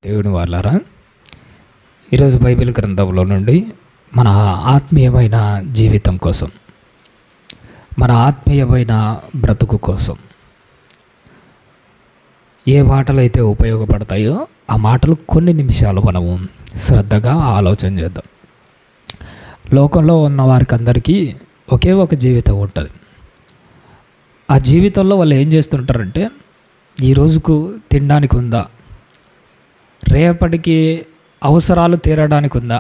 దేవుని వాళ్ళారా, ఈరోజు బైబిల్ గ్రంథంలో నుండి మన ఆత్మీయమైన జీవితం కోసం, మన ఆత్మీయమైన బ్రతుకు కోసం ఏ మాటలు అయితే ఉపయోగపడతాయో ఆ మాటలు కొన్ని నిమిషాలు మనము శ్రద్ధగా ఆలోచన చేద్దాం. లోకంలో ఉన్న వారికి అందరికీ ఒకే ఒక జీవితం ఉంటుంది. ఆ జీవితంలో వాళ్ళు ఏం చేస్తుంటారంటే, ఈ రోజుకు తినడానికి ఉందా, రేపటికి అవసరాలు తీరడానికి ఉందా,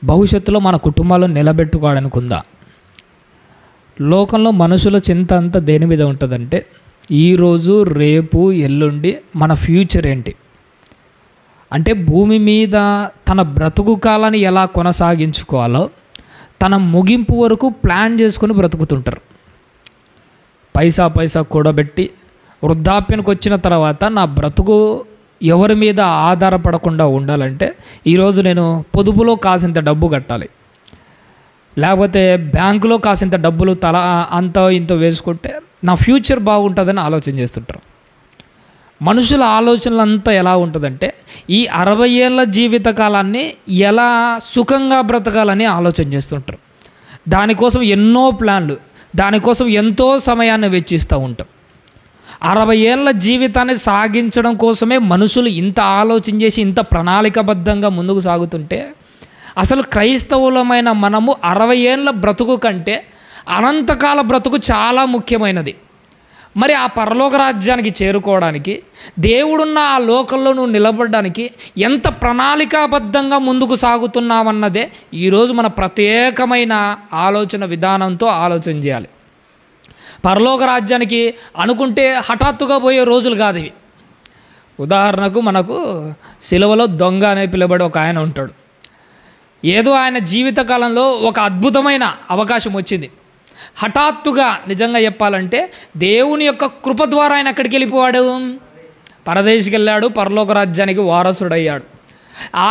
భవిష్యత్తులో మన కుటుంబాలను నిలబెట్టుకోవడానికి ఉందా. లోకంలో మనుషుల చింత అంతా దేని మీద ఉంటుందంటే, ఈరోజు రేపు ఎల్లుండి మన ఫ్యూచర్ ఏంటి, అంటే భూమి మీద తన బ్రతుకు కాలాన్ని ఎలా కొనసాగించుకోవాలో తన ముగింపు వరకు ప్లాన్ చేసుకొని బ్రతుకుతుంటారు. పైసా కూడబెట్టి వృద్ధాప్యానికి వచ్చిన తర్వాత నా బ్రతుకు ఎవరి మీద ఆధారపడకుండా ఉండాలంటే ఈరోజు నేను పొదుపులో కాసింత డబ్బు కట్టాలి, లేకపోతే బ్యాంకులో కాసింత డబ్బులు అంత ఇంత వేసుకుంటే నా ఫ్యూచర్ బాగుంటుందని ఆలోచన చేస్తుంటారు. మనుషుల ఆలోచనలంతా ఎలా ఉంటుందంటే, ఈ 60 ఏళ్ళ జీవితకాలాన్ని ఎలా సుఖంగా బ్రతకాలని ఆలోచన చేస్తుంటారు. దానికోసం ఎన్నో ప్లాన్లు, దానికోసం ఎంతో సమయాన్ని వెచ్చిస్తూ ఉంటాం. 60 ఏళ్ళ జీవితాన్ని సాగించడం కోసమే మనుషులు ఇంత ఆలోచన చేసి ఇంత ప్రణాళికబద్ధంగా ముందుకు సాగుతుంటే, అసలు క్రైస్తవులమైన మనము 60 ఏళ్ళ బ్రతుకు కంటే అనంతకాల బ్రతుకు చాలా ముఖ్యమైనది. మరి ఆ పరలోక రాజ్యానికి చేరుకోవడానికి, దేవుడున్న ఆ లోకంలో నువ్వు నిలబడడానికి ఎంత ప్రణాళికాబద్ధంగా ముందుకు సాగుతున్నావన్నదే ఈరోజు మన ప్రత్యేకమైన ఆలోచన విధానంతో ఆలోచన చేయాలి. పరలోక రాజ్యానికి అనుకుంటే హఠాత్తుగా పోయే రోజులు కాదు ఇవి. ఉదాహరణకు మనకు సిలువలో దొంగ అనే పిలువబడే ఒక ఆయన ఉంటాడు. ఏదో ఆయన జీవితకాలంలో ఒక అద్భుతమైన అవకాశం వచ్చింది. హఠాత్తుగా నిజంగా చెప్పాలంటే దేవుని యొక్క కృప ద్వారా ఆయన ఎక్కడికి వెళ్ళిపోయాడు, పరదేశికి వెళ్ళాడు, పరలోక రాజ్యానికి వారసుడయ్యాడు.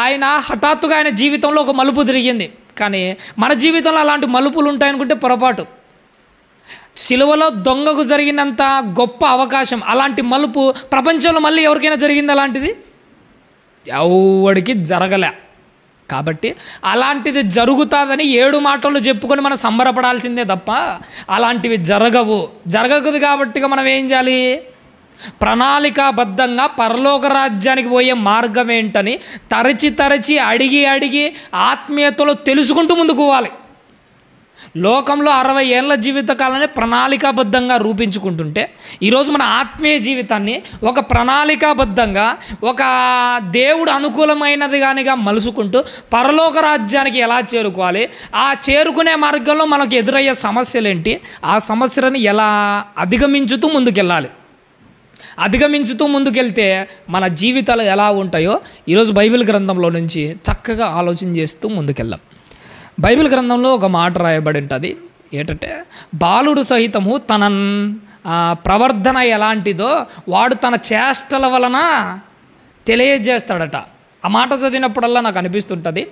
ఆయన హఠాత్తుగా ఆయన జీవితంలో ఒక మలుపు తిరిగింది. కానీ మన జీవితంలో అలాంటి మలుపులు ఉంటాయనుకుంటే పొరపాటు. సిలువలో దొంగకు జరిగినంత గొప్ప అవకాశం, అలాంటి మలుపు ప్రపంచంలో మళ్ళీ ఎవరికైనా జరిగింది అలాంటిది? ఎవడికి జరగలే. కాబట్టి అలాంటిది జరుగుతుందని 7 మాటలు చెప్పుకొని మనం సంబరపడాల్సిందే తప్ప అలాంటివి జరగదు. కాబట్టి మనం ఏం చేయాలి? ప్రణాళికాబద్ధంగా పరలోక రాజ్యానికి పోయే మార్గం ఏంటని తరచి అడిగి ఆత్మీయతలో తెలుసుకుంటూ ముందుకు పోవాలి. లోకంలో 60 ఏళ్ళ జీవితకాలాన్ని ప్రణాళికాబద్ధంగా రూపించుకుంటుంటే, ఈరోజు మన ఆత్మీయ జీవితాన్ని ఒక ప్రణాళికాబద్ధంగా, ఒక దేవుడు అనుకూలమైనది కానిగా మలుసుకుంటూ పరలోక రాజ్యానికి ఎలా చేరుకోవాలి, ఆ చేరుకునే మార్గంలో మనకు ఎదురయ్యే సమస్యలు ఏంటి, ఆ సమస్యలను ఎలా అధిగమించుతూ ముందుకెళ్తే మన జీవితాలు ఎలా ఉంటాయో ఈరోజు బైబిల్ గ్రంథంలో నుంచి చక్కగా ఆలోచన చేస్తూ ముందుకెళ్దాం. బైబిల్ గ్రంథంలో ఒక మాట రాయబడి ఉంటుంది. ఏంటంటే, బాలుడు సహితము తన ప్రవర్ధన ఎలాంటిదో వాడు తన చేష్టల వలన తెలియజేస్తాడట. ఆ మాట చదివినప్పుడల్లా నాకు అనిపిస్తుంటుంది,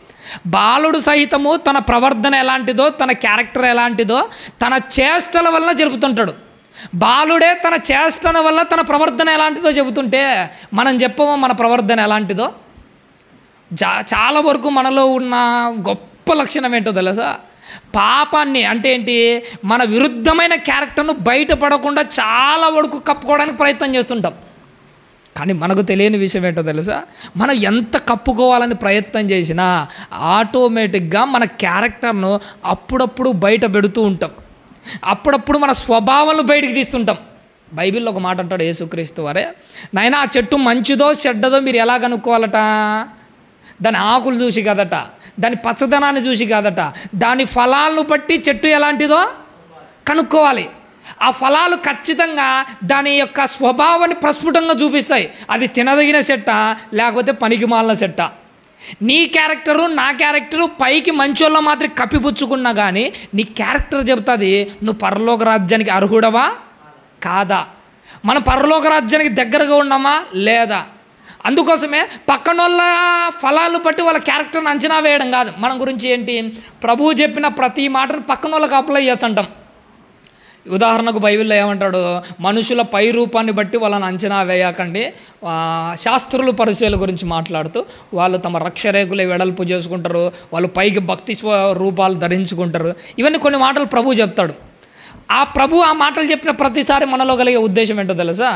బాలుడు సహితము తన ప్రవర్ధన ఎలాంటిదో, తన క్యారెక్టర్ ఎలాంటిదో తన చేష్టల వలన జరుపుతుంటాడు. బాలుడే తన చేష్టల వల్ల తన ప్రవర్ధన ఎలాంటిదో చెబుతుంటే మనం చెప్పము మన ప్రవర్ధన ఎలాంటిదో. చాలా వరకు మనలో ఉన్న గొప్ప లక్షణం ఏంటో తెలుసా? పాపాన్ని, అంటే ఏంటి, మన విరుద్ధమైన క్యారెక్టర్ను బయటపడకుండా చాలా వరకు కప్పుకోవడానికి ప్రయత్నం చేస్తుంటాం. కానీ మనకు తెలియని విషయం ఏంటో తెలుసా? మనం ఎంత కప్పుకోవాలని ప్రయత్నం చేసినా ఆటోమేటిక్గా మన క్యారెక్టర్ను అప్పుడప్పుడు బయట పెడుతూ ఉంటాం. అప్పుడప్పుడు మన స్వభావాలను బయటికి తీస్తుంటాం. బైబిల్లో ఒక మాట అంటాడు యేసుక్రీస్తు వారే, నాయనా ఆ చెట్టు మంచిదో చెడ్డదో మీరు ఎలా కనుక్కోవాలట? దాని ఆకులు చూసి కాదట, దాని పచ్చదనాన్ని చూసి కాదట, దాని ఫలాలను బట్టి చెట్టు ఎలాంటిదో కనుక్కోవాలి. ఆ ఫలాలు ఖచ్చితంగా దాని యొక్క స్వభావాన్ని ప్రస్ఫుటంగా చూపిస్తాయి. అది తినదగిన చెట్ట లేకపోతే పనికి మాలిన చెట్ట. నీ క్యారెక్టరు నా క్యారెక్టరు పైకి మంచోళ్ళ మాత్రం కప్పిపుచ్చుకున్నా కానీ నీ క్యారెక్టర్ చెబుతుంది నువ్వు పరలోక రాజ్యానికి అర్హుడవా కాదా, మన పరలోక రాజ్యానికి దగ్గరగా ఉన్నామా లేదా. అందుకోసమే పక్కనోళ్ళ ఫలాలు బట్టి వాళ్ళ క్యారెక్టర్ని అంచనా వేయడం కాదు. మన గురించి ఏంటి, ప్రభువు చెప్పిన ప్రతి మాటను పక్కనోళ్ళకి అప్లై చేయొచ్చంటాం. ఉదాహరణకు బైబిల్లో ఏమంటాడు, మనుషుల పై రూపాన్ని బట్టి వాళ్ళని అంచనా వేయకండి. శాస్త్రులు పరిచయాల గురించి మాట్లాడుతూ వాళ్ళు తమ రక్షరేకులు వెడల్పు చేసుకుంటారు, వాళ్ళు పైకి భక్తి రూపాలు ధరించుకుంటారు. ఇవన్నీ కొన్ని మాటలు ప్రభు చెప్తాడు. ఆ మాటలు చెప్పిన ప్రతిసారి మనలో కలిగే ఉద్దేశం ఏంటో తెలుసా?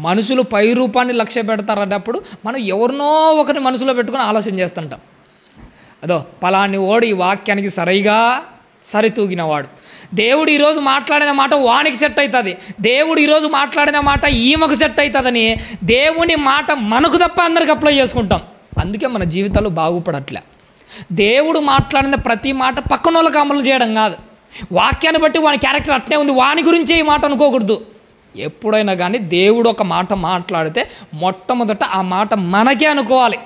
మనుషులు పై రూపాన్ని లక్ష్య పెడతారన్నప్పుడు మనం ఎవరినో ఒకరిని మనసులో పెట్టుకుని ఆలోచన చేస్తుంటాం. అదో పలాని ఓడి ఈ వాక్యానికి సరిగా సరితూగినవాడు. దేవుడు ఈరోజు మాట్లాడిన మాట వానికి సెట్ అవుతుంది, దేవుడు ఈరోజు మాట్లాడిన మాట ఈమెకు సెట్ అవుతుందని దేవుని మాట మనకు తప్ప అందరికి అప్లై చేసుకుంటాం. అందుకే మన జీవితాలు బాగుపడట్లే. దేవుడు మాట్లాడిన ప్రతి మాట పక్కన వాళ్ళకి అమలు చేయడం కాదు. వాక్యాన్ని బట్టి వాని క్యారెక్టర్ అట్నే ఉంది, వాని గురించే ఈ మాట అనుకోకూడదు. ఎప్పుడైనా కానీ దేవుడు ఒక మాట మాట్లాడితే మొట్టమొదట ఆ మాట మనకే అనుకోవాలి.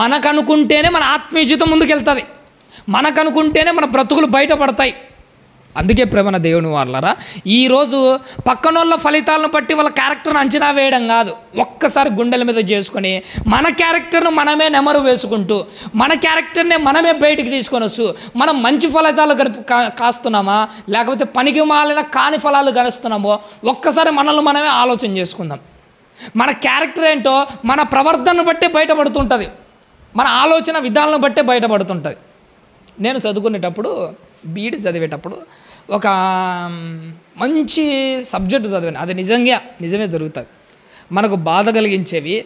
మనకు అనుకుంటేనే మన ఆత్మీయ జీవితం ముందుకెళ్తుంది, మనకు అనుకుంటేనే మన బ్రతుకులు బయటపడతాయి. అందుకే ప్రేమన దేవుని వాళ్ళరా, ఈరోజు పక్కనోళ్ళ ఫలితాలను బట్టి వాళ్ళ క్యారెక్టర్ను అంచనా వేయడం కాదు, ఒక్కసారి గుండెల మీద చేసుకొని మన క్యారెక్టర్ను మనమే నెమరు వేసుకుంటూ మన క్యారెక్టర్నే మనమే బయటికి తీసుకొని వస్తూ మనం మంచి ఫలితాలు కాస్తున్నామా లేకపోతే పనికి మాలిన కాని ఫలాలు గడుస్తున్నామో ఒక్కసారి మనల్ని మనమే ఆలోచన చేసుకుందాం. మన క్యారెక్టర్ ఏంటో మన ప్రవర్తనను బట్టే బయటపడుతుంటుంది, మన ఆలోచన విధానాలను బట్టే బయటపడుతుంటుంది. నేను చదువుకునేటప్పుడు బీఈడి చదివేటప్పుడు ఒక మంచి సబ్జెక్టు చదివాను. అది నిజమే జరుగుతుంది. మనకు బాధ కలిగించేవి,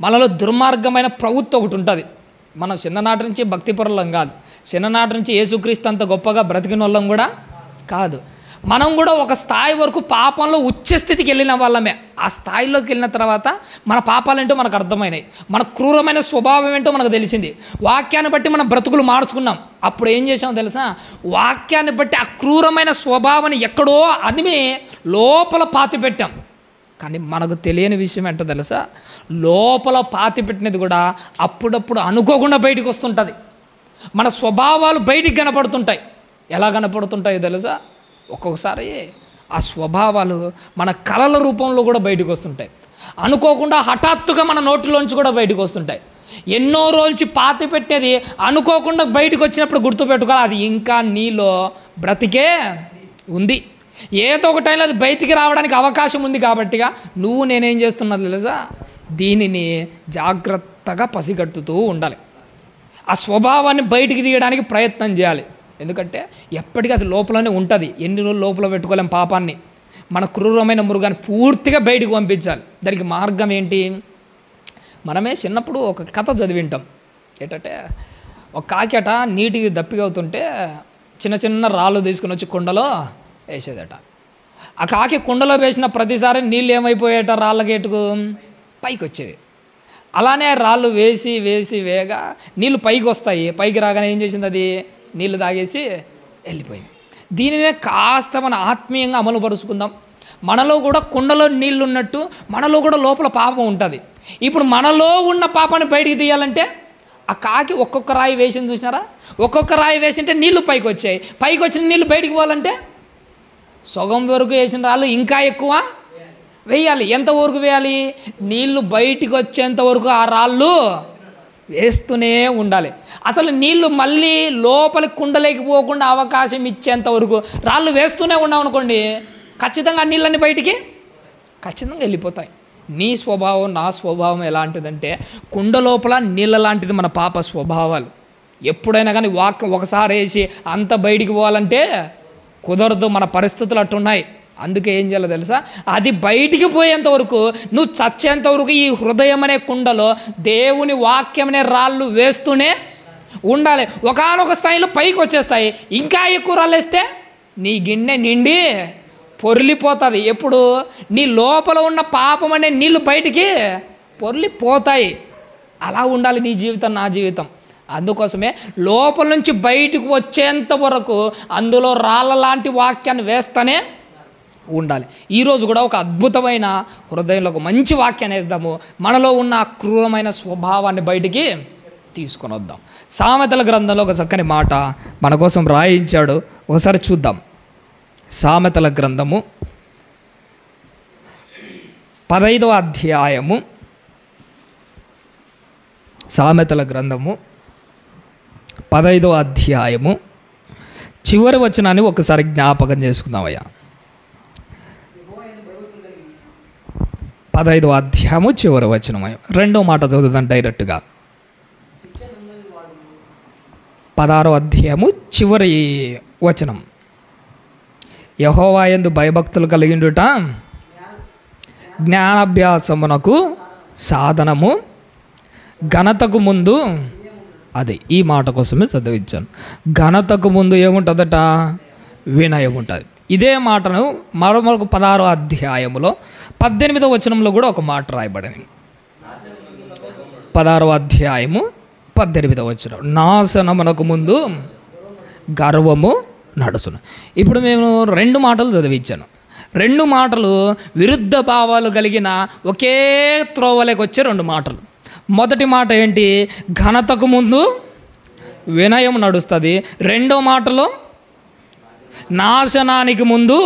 మనలో దుర్మార్గమైన ప్రవృత్తి ఒకటి ఉంటుంది. మనం చిన్ననాటి నుంచి భక్తిపరులం కాదు, చిన్ననాటి నుంచి యేసుక్రీస్తు అంత గొప్పగా బ్రతికిన వాళ్ళం కూడా కాదు. మనం కూడా ఒక స్థాయి వరకు పాపంలో ఉచ్చ స్థితికి వెళ్ళిన వాళ్ళమే. ఆ స్థాయిలోకి వెళ్ళిన తర్వాత మన పాపాలేంటో మనకు అర్థమైనాయి, మన క్రూరమైన స్వభావం ఏంటో మనకు తెలిసింది. వాక్యాన్ని బట్టి మనం బ్రతుకులు మార్చుకున్నాం. అప్పుడు ఏం చేసామో తెలుసా? వాక్యాన్ని బట్టి ఆ క్రూరమైన స్వభావాన్ని ఎక్కడో అదిమి లోపల పాతి పెట్టాం. కానీ మనకు తెలియని విషయం ఏంటో తెలుసా? లోపల పాతి పెట్టినది కూడా అప్పుడప్పుడు అనుకోకుండా బయటికి వస్తుంటుంది. మన స్వభావాలు బయటికి కనపడుతుంటాయి. ఎలా కనపడుతుంటాయో తెలుసా? ఒక్కొక్కసారి ఆ స్వభావాలు మన కళల రూపంలో కూడా బయటకు వస్తుంటాయి. అనుకోకుండా హఠాత్తుగా మన నోటిలోంచి కూడా బయటకు వస్తుంటాయి. ఎన్నో రోజులు పాతి పెట్టేది అనుకోకుండా బయటకు వచ్చినప్పుడు గుర్తుపెట్టుకోవాలి, అది ఇంకా నీలో బ్రతికే ఉంది. ఏదో ఒక టైంలో అది బయటికి రావడానికి అవకాశం ఉంది. కాబట్టిగా నేనేం చేస్తున్నది తెలుసా? దీనిని జాగ్రత్తగా పసిగట్టుతూ ఉండాలి. ఆ స్వభావాన్ని బయటికి తీయడానికి ప్రయత్నం చేయాలి. ఎందుకంటే ఎప్పటికీ అది లోపలనే ఉంటుంది. ఎన్ని రోజులు లోపల పెట్టుకోలేం పాపాన్ని. మన క్రూరమైన మృగాన్ని పూర్తిగా బయటికి పంపించాలి. దానికి మార్గం ఏంటి? మనమే చిన్నప్పుడు ఒక కథ చదివింటాం. ఏంటంటే ఒక కాకిట నీటికి దప్పిగా అవుతుంటే చిన్న చిన్న రాళ్ళు తీసుకుని వచ్చి కుండలో వేసేదట. ఆ కాకి కుండలో వేసిన ప్రతిసారి నీళ్ళు ఏమైపోయేట రాళ్ళకేటుకు పైకి వచ్చేవి. అలానే రాళ్ళు వేసి వేసి వేగా నీళ్ళు పైకి వస్తాయి. పైకి రాగానే ఏం చేసింది? అది నీళ్ళు తాగేసి వెళ్ళిపోయింది. దీనినే కాస్త మన ఆత్మీయంగా అమలుపరుచుకుందాం. మనలో కూడా కుండలో నీళ్ళు ఉన్నట్టు మనలో కూడా లోపల పాపం ఉంటుంది. ఇప్పుడు మనలో ఉన్న పాపాన్ని బయటికి తీయాలంటే ఆ కాకి ఒక్కొక్క రాయి వేసింది చూసినారా? ఒక్కొక్క రాయి వేసింటే నీళ్ళు పైకి వచ్చాయి. పైకి వచ్చిన నీళ్ళు బయటికి పోవాలంటే సగం వరకు వేసిన రాళ్ళు ఇంకా ఎక్కువ వేయాలి. ఎంత వరకు వేయాలి? నీళ్ళు బయటికి వచ్చేంత వరకు ఆ రాళ్ళు వేస్తూనే ఉండాలి. అసలు నీళ్ళు మళ్ళీ లోపలికి కుండలేకి పోకుండా అవకాశం ఇచ్చేంత వరకు రాళ్ళు వేస్తూనే ఉన్నాం అనుకోండి, ఖచ్చితంగా నీళ్ళన్నీ బయటికి ఖచ్చితంగా వెళ్ళిపోతాయి. నీ స్వభావం నా స్వభావం ఎలాంటిదంటే కుండ లోపల నీళ్ళ లాంటిది మన పాప స్వభావాలు. ఎప్పుడైనా కానీ వాక్యం ఒకసారి వేసి అంత బయటికి పోవాలంటే కుదరదు. మన పరిస్థితులు అట్టున్నాయి. అందుకే ఏం చేయాలో తెలుసా? అది బయటికి పోయేంత వరకు, నువ్వు చచ్చేంత వరకు ఈ హృదయం అనే కుండలో దేవుని వాక్యం అనే రాళ్ళు వేస్తూనే ఉండాలి. ఒకానొక స్థాయిలో పైకి వచ్చేస్తాయి. ఇంకా ఎక్కువ రాళ్ళు వేస్తే నీ గిన్నె నిండి పొర్లిపోతుంది. ఎప్పుడు? నీ లోపల ఉన్న పాపం అనే నీళ్ళు బయటికి పొర్లిపోతాయి. అలా ఉండాలి నీ జీవితం, నా జీవితం. అందుకోసమే లోపల నుంచి బయటకు వచ్చేంత వరకు అందులో రాళ్ళ లాంటి వాక్యాన్ని వేస్తూనే ఉండాలి. ఈరోజు కూడా ఒక అద్భుతమైన హృదయంలో ఒక మంచి వాక్యాన్ని వేద్దాము. మనలో ఉన్న క్రూరమైన స్వభావాన్ని బయటికి తీసుకొని వద్దాం. సామెతల గ్రంథంలో ఒక చక్కని మాట మన కోసం రాయించాడు. ఒకసారి చూద్దాం. సామెతల గ్రంథము 15వ అధ్యాయము, సామెతల గ్రంథము 15వ అధ్యాయము చివరి వచనాన్ని ఒకసారి జ్ఞాపకం చేసుకుందామయ్యా. 15వ అధ్యాయము చివరి వచనమయ్యా. రెండో మాట చదువుదాం డైరెక్ట్గా. 16వ అధ్యాయము చివరి వచనం. యెహోవా యందు భయభక్తులు కలిగిండుట జ్ఞానాభ్యాసమునకు సాధనము, ఘనతకు ముందు, అది ఈ మాట కోసమే చదివించాను. ఘనతకు ముందు ఏముంటుందట? వినయం ఉంటుంది. ఇదే మాటను మరొక 16వ అధ్యాయములో 18వ వచనంలో కూడా ఒక మాట రాయబడింది. 16వ అధ్యాయము 18వ వచనం, నాశనమునకు ముందు గర్వము నడుచును. ఇప్పుడు మేము 2 మాటలు చదివించాను. 2 మాటలు విరుద్ధ భావాలు కలిగిన ఒకే త్రోవలోకి వచ్చే 2 మాటలు. మొదటి మాట ఏంటి? ఘనతకు ముందు వినయం నడుస్తుంది. రెండో మాటలో నాశనానికి ముందు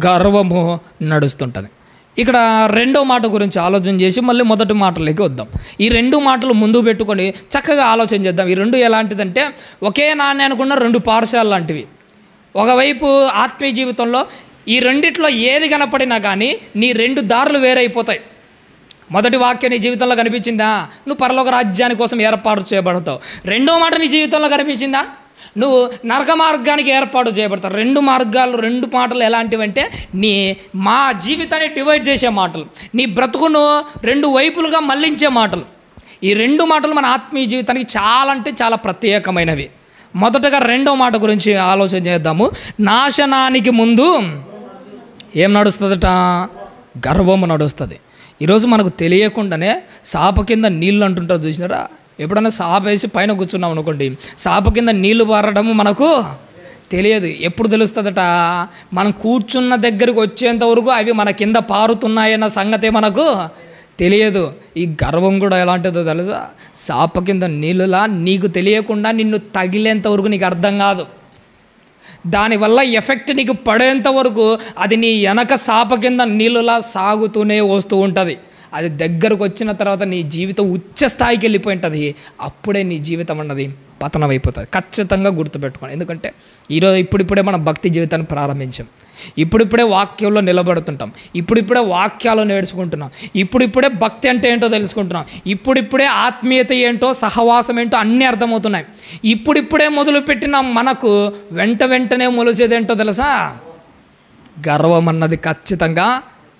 గర్వము నడుస్తుంటుంది. ఇక్కడ రెండో మాట గురించి ఆలోచన చేసి మళ్ళీ మొదటి మాటలోకి వద్దాం. ఈ 2 మాటలు ముందు పెట్టుకొని చక్కగా ఆలోచన చేద్దాం. ఈ 2 ఎలాంటిదంటే ఒకే నాణ్యానికి ఉన్న 2 పార్శ్వాలు లాంటివి. ఒకవైపు ఆత్మీయ జీవితంలో ఈ రెండిట్లో ఏది కనపడినా కానీ నీ 2 దారులు వేరైపోతాయి. మొదటి వాక్యం నీ జీవితంలో కనిపించిందా? నువ్వు పరలోక రాజ్యాని కోసం ఏర్పాటు చేయబడతావు. రెండో మాట నీ జీవితంలో కనిపించిందా? నువ్వు నరక మార్గానికి ఏర్పాటు చేయబడతావు. 2 మార్గాలు, 2 మాటలు ఎలాంటివంటే మా జీవితాన్ని డివైడ్ చేసే మాటలు, నీ బ్రతుకును 2 వైపులుగా మళ్లించే మాటలు. ఈ 2 మాటలు మన ఆత్మీయ జీవితానికి చాలా అంటే చాలా ప్రత్యేకమైనవి. మొదటగా రెండో మాట గురించి ఆలోచన చేద్దాము. నాశనానికి ముందు ఏం నడుస్తుందట? గర్వము నడుస్తుంది. ఈరోజు మనకు తెలియకుండానే సాప కింద నీళ్ళు అంటుంటారు, చూసినారా? ఎప్పుడైనా సాప వేసి పైన కూర్చున్నాం అనుకోండి, సాప కింద నీళ్లు పారడము మనకు తెలియదు. ఎప్పుడు తెలుస్తుందట? మనం కూర్చున్న దగ్గరికి వచ్చేంత వరకు అవి మన కింద పారుతున్నాయన్న సంగతే మనకు తెలియదు. ఈ గర్వం కూడా ఎలాంటిదో తెలుసా? సాప కింద నీళ్ళులా నీకు తెలియకుండా నిన్ను తగిలేంత వరకు నీకు అర్థం కాదు. దానివల్ల ఎఫెక్ట్ నీకు పడేంత వరకు అది నీ వెనక సాప కింద నీళ్ళులా సాగుతూనే వస్తూ ఉంటుంది. అది దగ్గరకు వచ్చిన తర్వాత నీ జీవితం ఉచ్చ స్థాయికి వెళ్ళిపోయి ఉంటుంది. అప్పుడే నీ జీవితం అన్నది పతనం అయిపోతుంది. ఖచ్చితంగా గుర్తుపెట్టుకోండి. ఎందుకంటే ఇప్పుడిప్పుడే మనం భక్తి జీవితాన్ని ప్రారంభించాం. ఇప్పుడిప్పుడే వాక్యంలో నిలబడుతుంటాం. ఇప్పుడిప్పుడే వాక్యాలు నేర్చుకుంటున్నాం. ఇప్పుడిప్పుడే భక్తి అంటే ఏంటో తెలుసుకుంటున్నాం. ఇప్పుడిప్పుడే ఆత్మీయత ఏంటో, సహవాసం ఏంటో అన్నీ అర్థమవుతున్నాయి. ఇప్పుడిప్పుడే మొదలుపెట్టిన మనకు వెంటనే మొలిసేదేంటో తెలుసా? గర్వం అన్నది ఖచ్చితంగా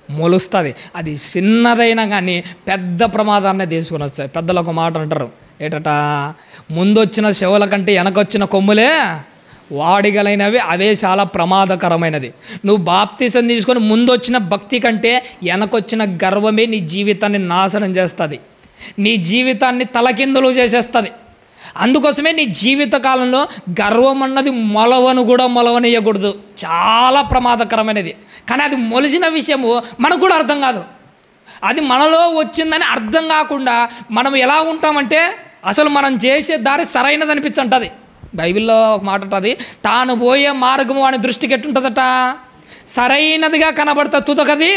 మొలుస్తుంది. అది చిన్నదైనా కానీ పెద్ద ప్రమాదాన్ని తీసుకుని వస్తాయి. పెద్దలు ఒక మాట అంటారు, ఏటట? ముందొచ్చిన శవుల కంటే వెనకొచ్చిన కొమ్ములే వాడిగలైనవి, అవే చాలా ప్రమాదకరమైనది. నువ్వు బాప్తిసం తీసుకొని ముందొచ్చిన భక్తి కంటే వెనకొచ్చిన గర్వమే నీ జీవితాన్ని నాశనం చేస్తుంది, నీ జీవితాన్ని తలకిందులు చేసేస్తుంది. అందుకోసమే నీ జీవితకాలంలో గర్వం అన్నది మొలవనియకూడదు. చాలా ప్రమాదకరమైనది. కానీ అది మొలిచిన విషయము మనకు కూడా అర్థం కాదు. అది మనలో వచ్చిందని అర్థం కాకుండా మనం ఎలా ఉంటామంటే అసలు మనం చేసే దారి సరైనది అనిపించంటది. బైబిల్లో ఒక మాట ఉంటుంది, తాను పోయే మార్గము వాని దృష్టికి ఎట్టుంటుందట? సరైనదిగా కనబడతా తుదకది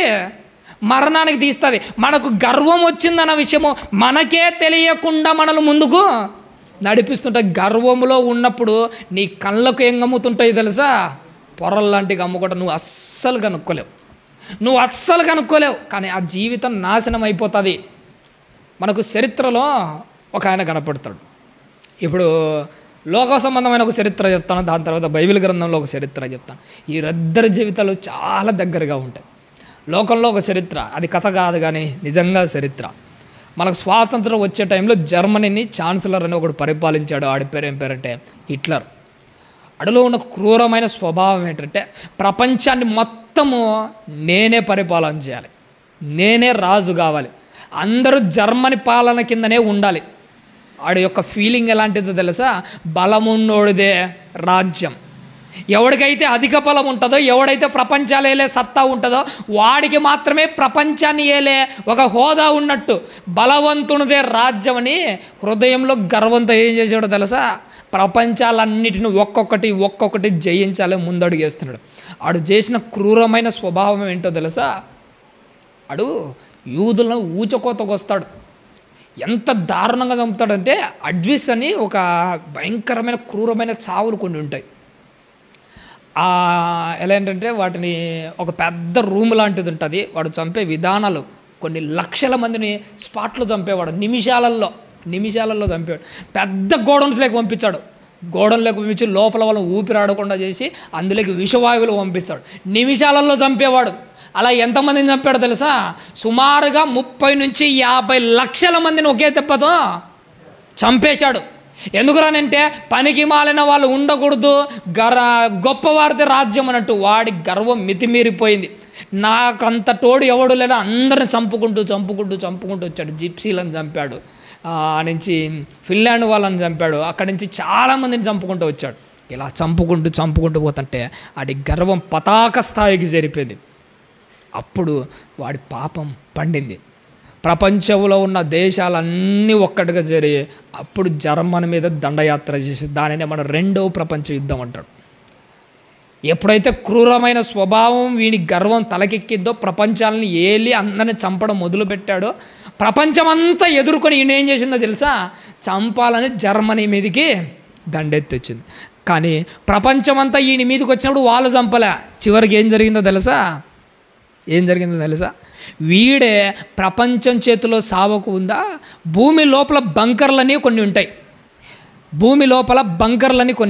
మరణానికి తీస్తుంది. మనకు గర్వం వచ్చిందన్న విషయము మనకే తెలియకుండా మనల్ని ముందుకు నడిపిస్తుంటాయి. గర్వములో ఉన్నప్పుడు నీ కళ్ళకు ఏం గమ్ముతుంటాయి తెలుసా? పొరల్లాంటివి అమ్ముకుంటా నువ్వు అస్సలు కనుక్కోలేవు. కానీ ఆ జీవితం నాశనం అయిపోతుంది. మనకు చరిత్రలో ఒక ఆయన కనపడతాడు. ఇప్పుడు లోక సంబంధమైన ఒక చరిత్ర చెప్తాను, దాని తర్వాత బైబిల్ గ్రంథంలో ఒక చరిత్ర చెప్తాను. ఈ ఇద్దరి జీవితాలు చాలా దగ్గరగా ఉంటాయి. లోకంలో ఒక చరిత్ర, అది కథ కాదు కానీ నిజంగా చరిత్ర. మనకు స్వాతంత్రం వచ్చే టైంలో జర్మనీని ఛాన్సలర్ అని ఒకడు పరిపాలించాడు. ఆడి పేరు ఏం పేరంటే హిట్లర్. అడలో ఉన్న క్రూరమైన స్వభావం ఏంటంటే ప్రపంచాన్ని మొత్తము నేనే పరిపాలన చేయాలి, నేనే రాజు కావాలి, అందరూ జర్మనీ పాలన కిందనే ఉండాలి. ఆడి యొక్క ఫీలింగ్ ఎలాంటిదో తెలుసా? బలమున్నోడిదే రాజ్యం. ఎవడికైతే అధిక బలం ఉంటుందో, ఎవడైతే ప్రపంచాలు ఏలే సత్తా ఉంటుందో వాడికి మాత్రమే ప్రపంచాన్ని ఏలే ఒక హోదా ఉన్నట్టు. బలవంతునిదే రాజ్యం అని హృదయంలో గర్వంతో ఏం చేసాడో తెలుసా? ప్రపంచాలన్నిటిని ఒక్కొక్కటి జయించాలి ముందడుగు వేస్తున్నాడు. ఆడు చేసిన క్రూరమైన స్వభావం ఏంటో తెలుసా? ఆడు యూదులను ఊచకోతకు వస్తాడు. ఎంత దారుణంగా చంపుతాడంటే అడ్విస్ అని ఒక భయంకరమైన క్రూరమైన చావులు కొన్ని ఉంటాయి. ఎలా ఏంటంటే వాటిని ఒక పెద్ద రూమ్ లాంటిది ఉంటుంది. వాడు చంపే విధానాలు కొన్ని లక్షల మందిని స్పాట్లో చంపేవాడు, నిమిషాలలో చంపేవాడు. పెద్ద గోడౌన్స్లోకి పంపించాడు, గోడౌన్లోకి పంపించి లోపల వాళ్ళని ఊపిరాడకుండా చేసి అందులోకి విషవాయువులు పంపిస్తాడు, నిమిషాలలో చంపేవాడు. అలా ఎంతమందిని చంపాడో తెలుసా? సుమారుగా 30 నుంచి 50 లక్షల మందిని ఒకే దెబ్బతో చంపేశాడు. ఎందుకురానంటే పనికి మాలిన వాళ్ళు ఉండకూడదు, గొప్పవారిది రాజ్యం అన్నట్టు వాడి గర్వం మితిమీరిపోయింది. నాకంత తోడు ఎవడు లేదా, అందరిని చంపుకుంటూ వచ్చాడు. జిప్సీలను చంపాడు, నుంచి ఫిన్లాండ్ వాళ్ళని చంపాడు, అక్కడి నుంచి చాలామందిని చంపుకుంటూ వచ్చాడు. ఇలా చంపుకుంటూ పోతుంటే వాడి గర్వం పతాక స్థాయికి జరిపోయింది. అప్పుడు వాడి పాపం పండింది. ప్రపంచంలో ఉన్న దేశాలన్నీ ఒక్కటిగా చేరి అప్పుడు జర్మనీ మీద దండయాత్ర చేసి దానినే మన 2వ ప్రపంచ యుద్ధం అంటాడు. ఎప్పుడైతే క్రూరమైన స్వభావం వీని గర్వం తలకెక్కిద్దో, ప్రపంచాలని ఏలి అందరిని చంపడం మొదలుపెట్టాడో, ప్రపంచమంతా ఎదుర్కొని ఈయన ఏం చేసిందో తెలుసా? చంపాలని జర్మనీ మీదకి దండెత్తి వచ్చింది. కానీ ప్రపంచమంతా ఈయన మీదకి వచ్చినప్పుడు వాళ్ళు చంపలే. చివరికి ఏం జరిగిందో తెలుసా? వీడే ప్రపంచం చేతిలో సావకు ఉందా, భూమి లోపల బంకర్లని కొన్ని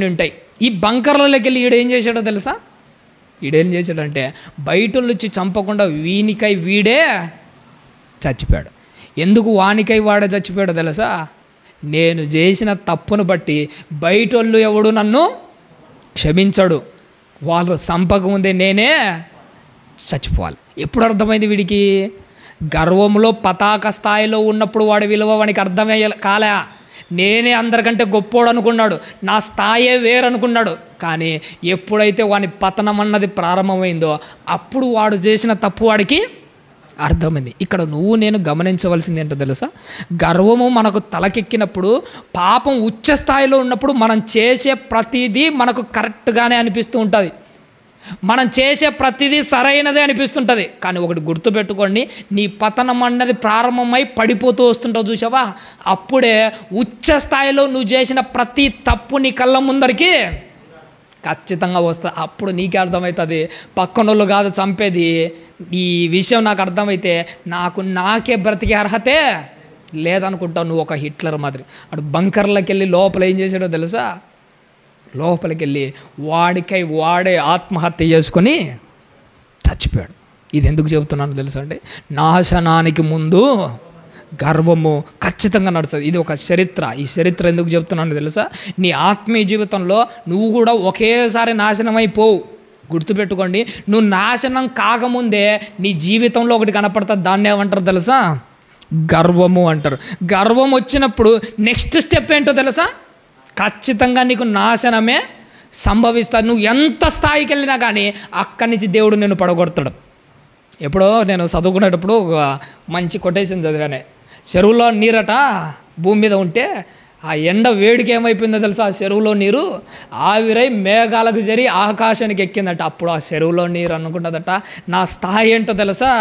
ఉంటాయి. ఈ బంకర్లలోకి వెళ్ళి ఈడేం చేశాడో తెలుసా? ఈడేం చేశాడంటే బయటోళ్ళు వచ్చి చంపకుండా వీనికై వీడే చచ్చిపోయాడు. ఎందుకు వానికై వాడే చచ్చిపోయాడో తెలుసా? నేను చేసిన తప్పును బట్టి బయటోళ్ళు ఎవడు నన్ను క్షమించడు, వాళ్ళు చంపకముందే నేనే చచ్చిపోవాలి. ఎప్పుడు అర్థమైంది వీడికి? గర్వంలో పతాక స్థాయిలో ఉన్నప్పుడు వాడి విలువ వానికి అర్థమయ్యే కాలే. నేనే అందరికంటే గొప్పోడు అనుకున్నాడు, నా స్థాయే వేరనుకున్నాడు. కానీ ఎప్పుడైతే వాని పతనం అన్నది ప్రారంభమైందో అప్పుడు వాడు చేసిన తప్పు వాడికి అర్థమైంది. ఇక్కడ నువ్వు నేను గమనించవలసింది ఏంటో తెలుసా? గర్వము మనకు తలకెక్కినప్పుడు, పాపం ఉచ్చ స్థాయిలో ఉన్నప్పుడు మనం చేసే ప్రతిదీ మనకు కరెక్ట్గానే అనిపిస్తూ ఉంటుంది, మనం చేసే ప్రతిదీ సరైనదే అనిపిస్తుంటుంది. కానీ ఒకటి గుర్తుపెట్టుకోండి, నీ పతనం అన్నది ప్రారంభమై పడిపోతూ వస్తుంటావు చూసావా, అప్పుడే ఉచ్చ స్థాయిలో నువ్వు చేసిన ప్రతి తప్పు నీ కళ్ళ ముందరికి ఖచ్చితంగా వస్తుంది. అప్పుడు నీకే అర్థమవుతుంది పక్కనోళ్ళు కాదు చంపేది, ఈ విషయం నాకు అర్థమైతే నాకే బ్రతికే అర్హతే లేదనుకుంటావు. నువ్వు ఒక హిట్లర్ మాదిరి. అటు బంకర్లకి వెళ్ళి లోపల ఏం చేశాడో తెలుసా? లోపలికి వెళ్ళి వాడికై వాడే ఆత్మహత్య చేసుకొని చచ్చిపోయాడు. ఇది ఎందుకు చెబుతున్నాను తెలుసా అండి? నాశనానికి ముందు గర్వము ఖచ్చితంగా నడుస్తుంది. ఇది ఒక చరిత్ర. ఈ చరిత్ర ఎందుకు చెప్తున్నాను తెలుసా? నీ ఆత్మీయ జీవితంలో నువ్వు కూడా ఒకేసారి నాశనం అయిపోవు. గుర్తుపెట్టుకోండి, నువ్వు నాశనం కాకముందే నీ జీవితంలో ఒకటి కనపడుతుంది. దాన్ని ఏమంటారు తెలుసా? గర్వము అంటారు. గర్వం వచ్చినప్పుడు నెక్స్ట్ స్టెప్ ఏంటో తెలుసా? ఖచ్చితంగా నీకు నాశనమే సంభవిస్తుంది. నువ్వు ఎంత స్థాయికి వెళ్ళినా కానీ అక్కడి నుంచి దేవుడు నిన్ను పడగొడతాడు. ఎప్పుడో నేను చదువుకునేటప్పుడు ఒక మంచి కొటేషన్ చదివానే. చెరువులో నీరట భూమి మీద ఉంటే ఆ ఎండ వేడికి ఏమైపోయిందో తెలుసా? ఆ చెరువులో నీరు ఆవిరై మేఘాలకు జరి ఆకాశానికి ఎక్కిందట. అప్పుడు ఆ చెరువులో నీరు అనుకుంటుందట, నా స్థాయి ఏంటో తెలుసా?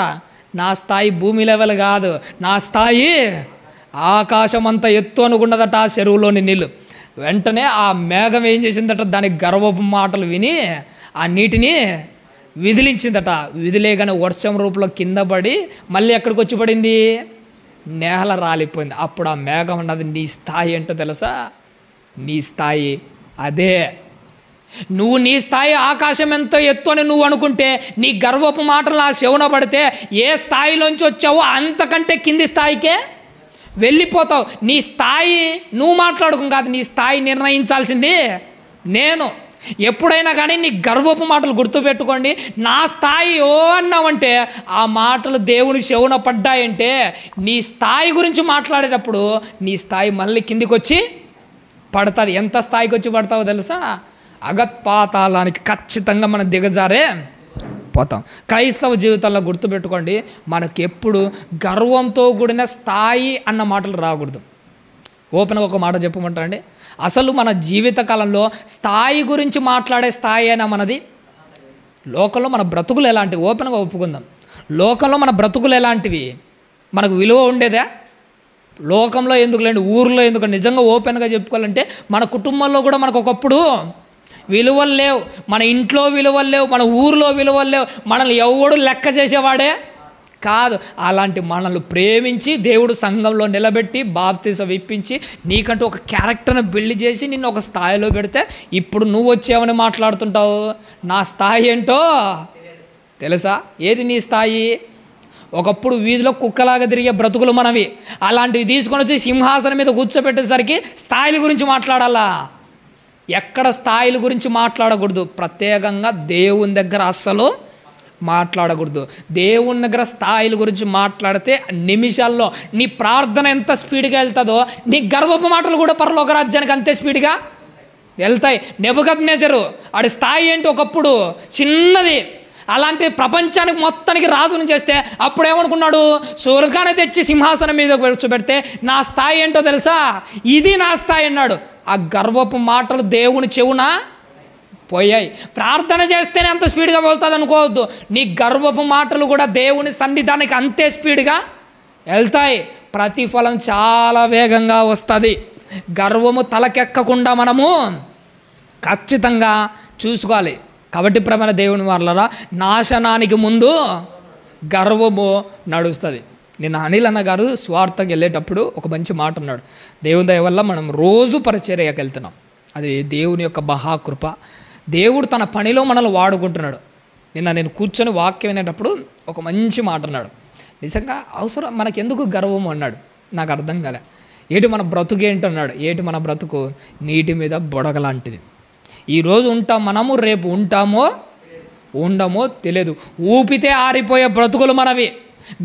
నా స్థాయి భూమి లెవెల్ కాదు, నా స్థాయి ఆకాశం అంత ఎత్తు అనుకున్నదట ఆ చెరువులోని నీళ్ళు. వెంటనే ఆ మేఘం ఏం చేసిందట, దానికి గర్వపు మాటలు విని ఆ నీటిని విదిలించిందట. విదిలేగానే వర్షం రూపంలో కింద పడి మళ్ళీ ఎక్కడికి వచ్చి పడింది? నేల రాలిపోయింది. అప్పుడు ఆ మేఘం అన్నది నీ స్థాయి ఏంటో తెలుసా? నీ స్థాయి అదే. నువ్వు నీ స్థాయి ఆకాశం ఎంతో ఎత్తు అని నువ్వు అనుకుంటే, నీ గర్వపు మాటలు ఆ చెవున పడితే ఏ స్థాయిలోంచి వచ్చావో అంతకంటే కింది స్థాయికే వెళ్ళిపోతావు. నీ స్థాయి నువ్వు మాట్లాడుకో కాదు, నీ స్థాయి నిర్ణయించాల్సింది నేను. ఎప్పుడైనా కానీ నీ గర్వపు మాటలు గుర్తుపెట్టుకోండి. నా స్థాయి ఓ అన్నావంటే ఆ మాటలు దేవుని చెవున పడ్డాయంటే నీ స్థాయి గురించి మాట్లాడేటప్పుడు నీ స్థాయి మళ్ళీ కిందికి వచ్చి పడుతుంది. ఎంత స్థాయికి వచ్చి పడతావో తెలుసా? అగత్పాతాళానికి ఖచ్చితంగా మనం దిగజారే పోతాం. క్రైస్తవ జీవితాల్లో గుర్తుపెట్టుకోండి, మనకు ఎప్పుడు గర్వంతో కూడిన స్థాయి అన్న మాటలు రాకూడదు. ఓపెన్గా ఒక మాట చెప్పమంటారండి, అసలు మన జీవితకాలంలో స్థాయి గురించి మాట్లాడే స్థాయి అయినా మనది? లోకంలో మన బ్రతుకులు ఎలాంటివి? ఓపెన్గా ఒప్పుకుందాం. లోకంలో మన బ్రతుకులు ఎలాంటివి? మనకు విలువ ఉండేదా? లోకంలో ఎందుకు లేండి, ఊర్లో ఎందుకు? నిజంగా ఓపెన్గా చెప్పుకోవాలంటే మన కుటుంబంలో కూడా మనకు ఒకప్పుడు విలువలు లేవు, మన ఇంట్లో విలువలు లేవు, మన ఊరిలో విలువలు లేవు, మనల్ని ఎవడు లెక్క చేసేవాడే కాదు. అలాంటి మనల్ని ప్రేమించి దేవుడు సంఘంలో నిలబెట్టి బాప్తిజం ఇప్పించి నీకంటూ ఒక క్యారెక్టర్ని బిల్డ్ చేసి నిన్ను ఒక స్థాయిలో పెడితే ఇప్పుడు నువ్వు వచ్చేవని మాట్లాడుతుంటావు. నా స్థాయి ఏంటో తెలుసా? ఏది నీ స్థాయి? ఒకప్పుడు వీధిలో కుక్కలాగా తిరిగే బ్రతుకులు మనవి. అలాంటివి తీసుకొని వచ్చి సింహాసనం మీద కూర్చోబెట్టేసరికి స్థాయిల గురించి మాట్లాడాలా? ఎక్కడ స్థాయిల గురించి మాట్లాడకూడదు. ప్రత్యేకంగా దేవుని దగ్గర అస్సలు మాట్లాడకూడదు. దేవుని దగ్గర స్థాయిల గురించి మాట్లాడితే నిమిషాల్లో నీ ప్రార్థన ఎంత స్పీడ్గా వెళ్తుందో నీ గర్వపు మాటలు కూడా పరలోక రాజ్యానికి అంతే స్పీడ్గా వెళ్తాయి. నెబుకద్నెజరు ఆడి స్థాయి ఏంటి? ఒకప్పుడు చిన్నది, అలాంటి ప్రపంచానికి మొత్తానికి రాజుని చేస్తే అప్పుడు ఏమనుకున్నాడు? సూర్యకాన్ని తెచ్చి సింహాసనం మీద కూర్చోబెడితే నా స్థాయి ఏంటో తెలుసా? ఇది నా స్థాయి అన్నాడు. ఆ గర్వపు మాటలు దేవుని చెవున పోయాయి. ప్రార్థన చేస్తేనే అంత స్పీడ్గా వెళ్తుంది అనుకోవద్దు. నీ గర్వపు మాటలు కూడా దేవుని సన్నిధానికి అంతే స్పీడ్గా వెళ్తాయి. ప్రతిఫలం చాలా వేగంగా వస్తుంది. గర్వము తలకెక్కకుండా మనము ఖచ్చితంగా చూసుకోవాలి. కాబట్టి ప్రేమ దేవుని వాళ్ళరా, నాశనానికి ముందు గర్వము నడుస్తుంది. నిన్న అనిల్ అన్న గారు స్వార్థకి వెళ్ళేటప్పుడు ఒక మంచి మాట అన్నాడు. దేవుని దయ వల్ల మనం రోజు పరిచర్యకి వెళ్తున్నాం. అది దేవుని యొక్క మహాకృప. దేవుడు తన పనిలో మనల్ని వాడుకుంటున్నాడు. నిన్న నేను కూర్చొని వాక్యం వినేటప్పుడు ఒక మంచి మాట అన్నాడు. నిజంగా అవసరం మనకెందుకు గర్వము అన్నాడు. నాకు అర్థం కాలే. ఏటి మన బ్రతుకు ఏంటన్నాడు. ఏటి మన బ్రతుకు? నీటి మీద బొడగ లాంటిది. ఈరోజు ఉంటాం మనము, రేపు ఉంటామో ఉండమో తెలియదు. ఊపితే ఆరిపోయే బ్రతుకులు మనవి,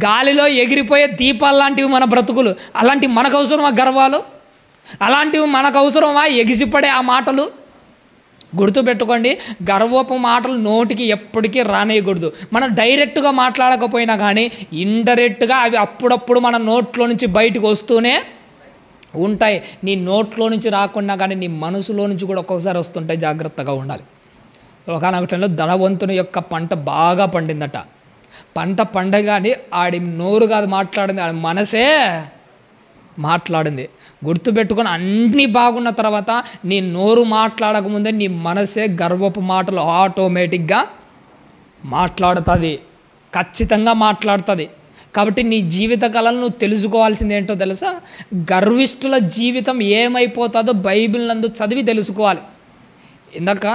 గాలిలో ఎగిరిపోయే దీపాలు లాంటివి మన బ్రతుకులు. అలాంటివి మనకు అవసరమా గర్వాలు? అలాంటివి మనకు అవసరమా ఎగిసిపడే ఆ మాటలు? గుర్తుపెట్టుకోండి, గర్వపు మాటలు నోటికి ఎప్పటికీ రానేయకూడదు. మనం డైరెక్ట్గా మాట్లాడకపోయినా కానీ ఇండైరెక్ట్గా అవి అప్పుడప్పుడు మన నోట్లో నుంచి బయటకు వస్తూనే ఉంటాయి. నీ నోట్లో నుంచి రాకుండా కానీ నీ మనసులో నుంచి కూడా ఒక్కొక్కసారి వస్తుంటాయి. జాగ్రత్తగా ఉండాలి. ఒకనొక టైంలో ధనవంతుని యొక్క పంట బాగా పండిందట. పంట పండగానే ఆడి నోరు కాదు మాట్లాడింది, ఆడి మనసే మాట్లాడింది. గుర్తుపెట్టుకొని అన్నీ బాగున్న తర్వాత నీ నోరు మాట్లాడకముందే నీ మనసే గర్వపు మాటలు ఆటోమేటిక్గా మాట్లాడుతుంది, ఖచ్చితంగా మాట్లాడుతుంది. కాబట్టి నీ జీవిత కళను నువ్వు తెలుసుకోవాల్సింది ఏంటో తెలుసా? గర్విష్ఠుల జీవితం ఏమైపోతుందో బైబిల్ నందు చదివి తెలుసుకోవాలి. ఇందాక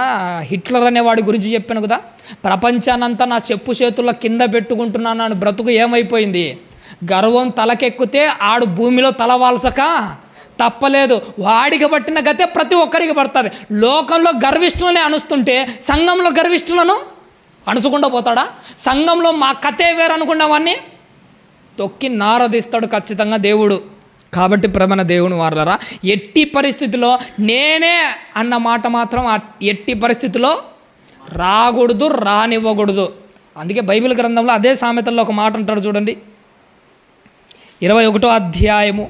హిట్లర్ అనేవాడి గురించి చెప్పాను కదా. ప్రపంచానంతా నా చెప్పు చేతుల్లో కింద పెట్టుకుంటున్నాను అని బ్రతుకు ఏమైపోయింది? గర్వం తలకెక్కితే ఆడు భూమిలో తలవాల్సక తప్పలేదు. వాడికి పట్టిన గతే ప్రతి ఒక్కరికి పడుతుంది. లోకంలో గర్విష్ఠులనే అనుస్తుంటే సంఘంలో గర్విష్ఠులను అనుసుకుండా పోతాడా? సంఘంలో మా కథే వేరు అనుకున్నవాన్ని తొక్కి నారదిస్తాడు ఖచ్చితంగా దేవుడు. కాబట్టి ప్రేమ దేవుని వారలారా, ఎట్టి పరిస్థితిలో నేనే అన్న మాట మాత్రం ఎట్టి పరిస్థితిలో రాకూడదు, రానివ్వకూడదు. అందుకే బైబిల్ గ్రంథంలో అదే సామెతల్లో ఒక మాట అంటాడు చూడండి. 21వ అధ్యాయము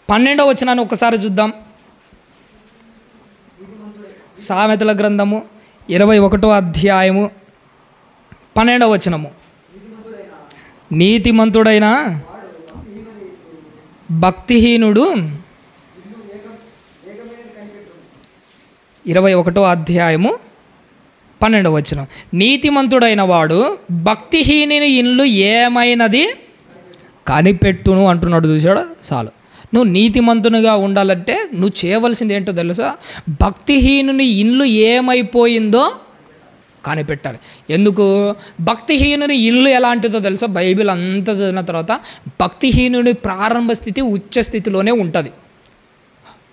12వ వచనాన్ని ఒకసారి చూద్దాం. సామెతల గ్రంథము 21వ అధ్యాయము 12వ వచనము. నీతిమంతుడైన భక్తిహీనుడు 21వ అధ్యాయము 12వ వచనం. నీతిమంతుడైన వాడు భక్తిహీనుని ఇల్లు ఏమైనది కనిపెట్టును అంటున్నాడు. చూసాడు? చాలు. నువ్వు నీతిమంతునిగా ఉండాలంటే నువ్వు చేయవలసింది ఏంటో తెలుసా? భక్తిహీనుని ఇల్లు ఏమైపోయిందో కనిపెట్టాలి. ఎందుకు? భక్తిహీనుని ఇల్లు ఎలాంటిదో తెలుసా? బైబిల్ అంతా చదివిన తర్వాత భక్తిహీనుని ప్రారంభ స్థితి ఉచ్చ స్థితిలోనే ఉంటుంది.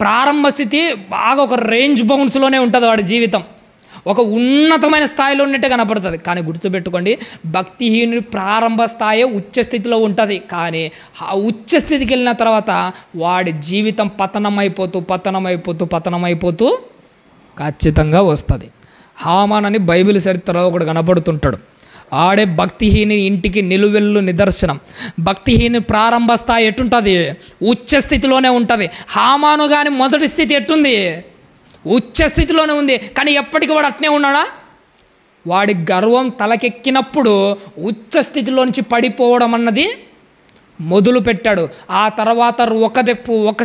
ప్రారంభ స్థితి బాగా ఒక రేంజ్ బౌన్స్లోనే ఉంటుంది. వాడి జీవితం ఒక ఉన్నతమైన స్థాయిలో ఉన్నట్టే కనపడుతుంది. కానీ గుర్తుపెట్టుకోండి, భక్తిహీనుడి ప్రారంభ స్థాయి ఉచ్చ స్థితిలో ఉంటుంది. కానీ ఆ ఉచ్చ స్థితికి వెళ్ళిన తర్వాత వాడి జీవితం పతనమైపోతూ ఖచ్చితంగా వస్తుంది. హామాన్ అని బైబిల్ చరిత్రలో ఒకడు కనపడుతుంటాడు. ఆడే భక్తిహీని ఇంటికి నిలువెల్లు నిదర్శనం. భక్తిహీని ప్రారంభ స్థాయి ఎట్టుంటుంది? ఉచ్చ స్థితిలోనే ఉంటుంది. హామాను కానీ మొదటి స్థితి ఎట్టుంది? ఉచ్చ స్థితిలోనే ఉంది. కానీ ఎప్పటికీ వాడు అట్నే ఉన్నాడా? వాడి గర్వం తలకెక్కినప్పుడు ఉచ్చ స్థితిలో నుంచి పడిపోవడం అన్నది మొదలు పెట్టాడు. ఆ తర్వాత ఒక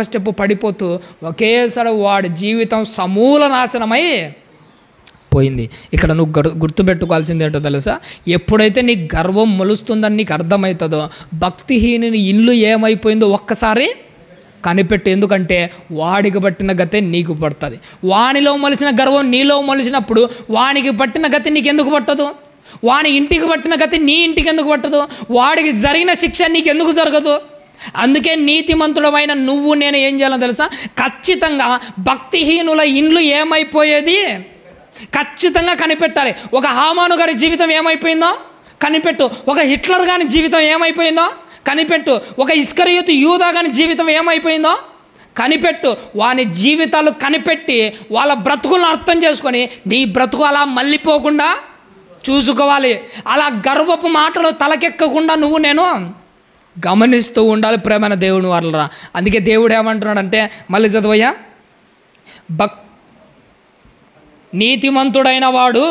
స్టెప్పు పడిపోతూ ఒకేసారి వాడి జీవితం సమూల నాశనమై పోయింది. ఇక్కడ నువ్వు గుర్తుపెట్టుకోవాల్సింది ఏంటో తెలుసా? ఎప్పుడైతే నీ గర్వం మొలుస్తుందని నీకు అర్థమవుతుందో భక్తిహీనుని ఇల్లు ఏమైపోయిందో ఒక్కసారి కనిపెట్టు. ఎందుకంటే వాడికి పట్టిన గతే నీకు పడుతుంది. వానిలో మొలిసిన గర్వం నీలో మొలిచినప్పుడు వానికి పట్టిన గతి నీకు ఎందుకు పట్టదు? వాని ఇంటికి పట్టిన గతి నీ ఇంటికి ఎందుకు పట్టదు? వాడికి జరిగిన శిక్ష నీకు ఎందుకు జరగదు? అందుకే నీతిమంతుడమైన నువ్వు నేను ఏం చేయాలో తెలుసా? ఖచ్చితంగా భక్తిహీనుల ఇండ్లు ఏమైపోయేది ఖచ్చితంగా కనిపెట్టాలి. ఒక హామాను గారి జీవితం ఏమైపోయిందో కనిపెట్టు. ఒక హిట్లర్ గారి జీవితం ఏమైపోయిందో కనిపెట్టు. ఒక ఇస్కరియోతు యూదా గారి జీవితం ఏమైపోయిందో కనిపెట్టు. వాని జీవితాలు కనిపెట్టి వాళ్ళ బ్రతుకులను అర్థం చేసుకొని నీ బ్రతుకు అలా మళ్ళీపోకుండా చూసుకోవాలి. అలా గర్వపు మాటలు తలకెక్కకుండా నువ్వు నేను గమనిస్తూ ఉండాలి. ప్రేమైన దేవుని వాళ్ళరా, అందుకే దేవుడు ఏమంటున్నాడంటే, మళ్ళీ చదవయ్యా, నీతిమంతుడైన వాడు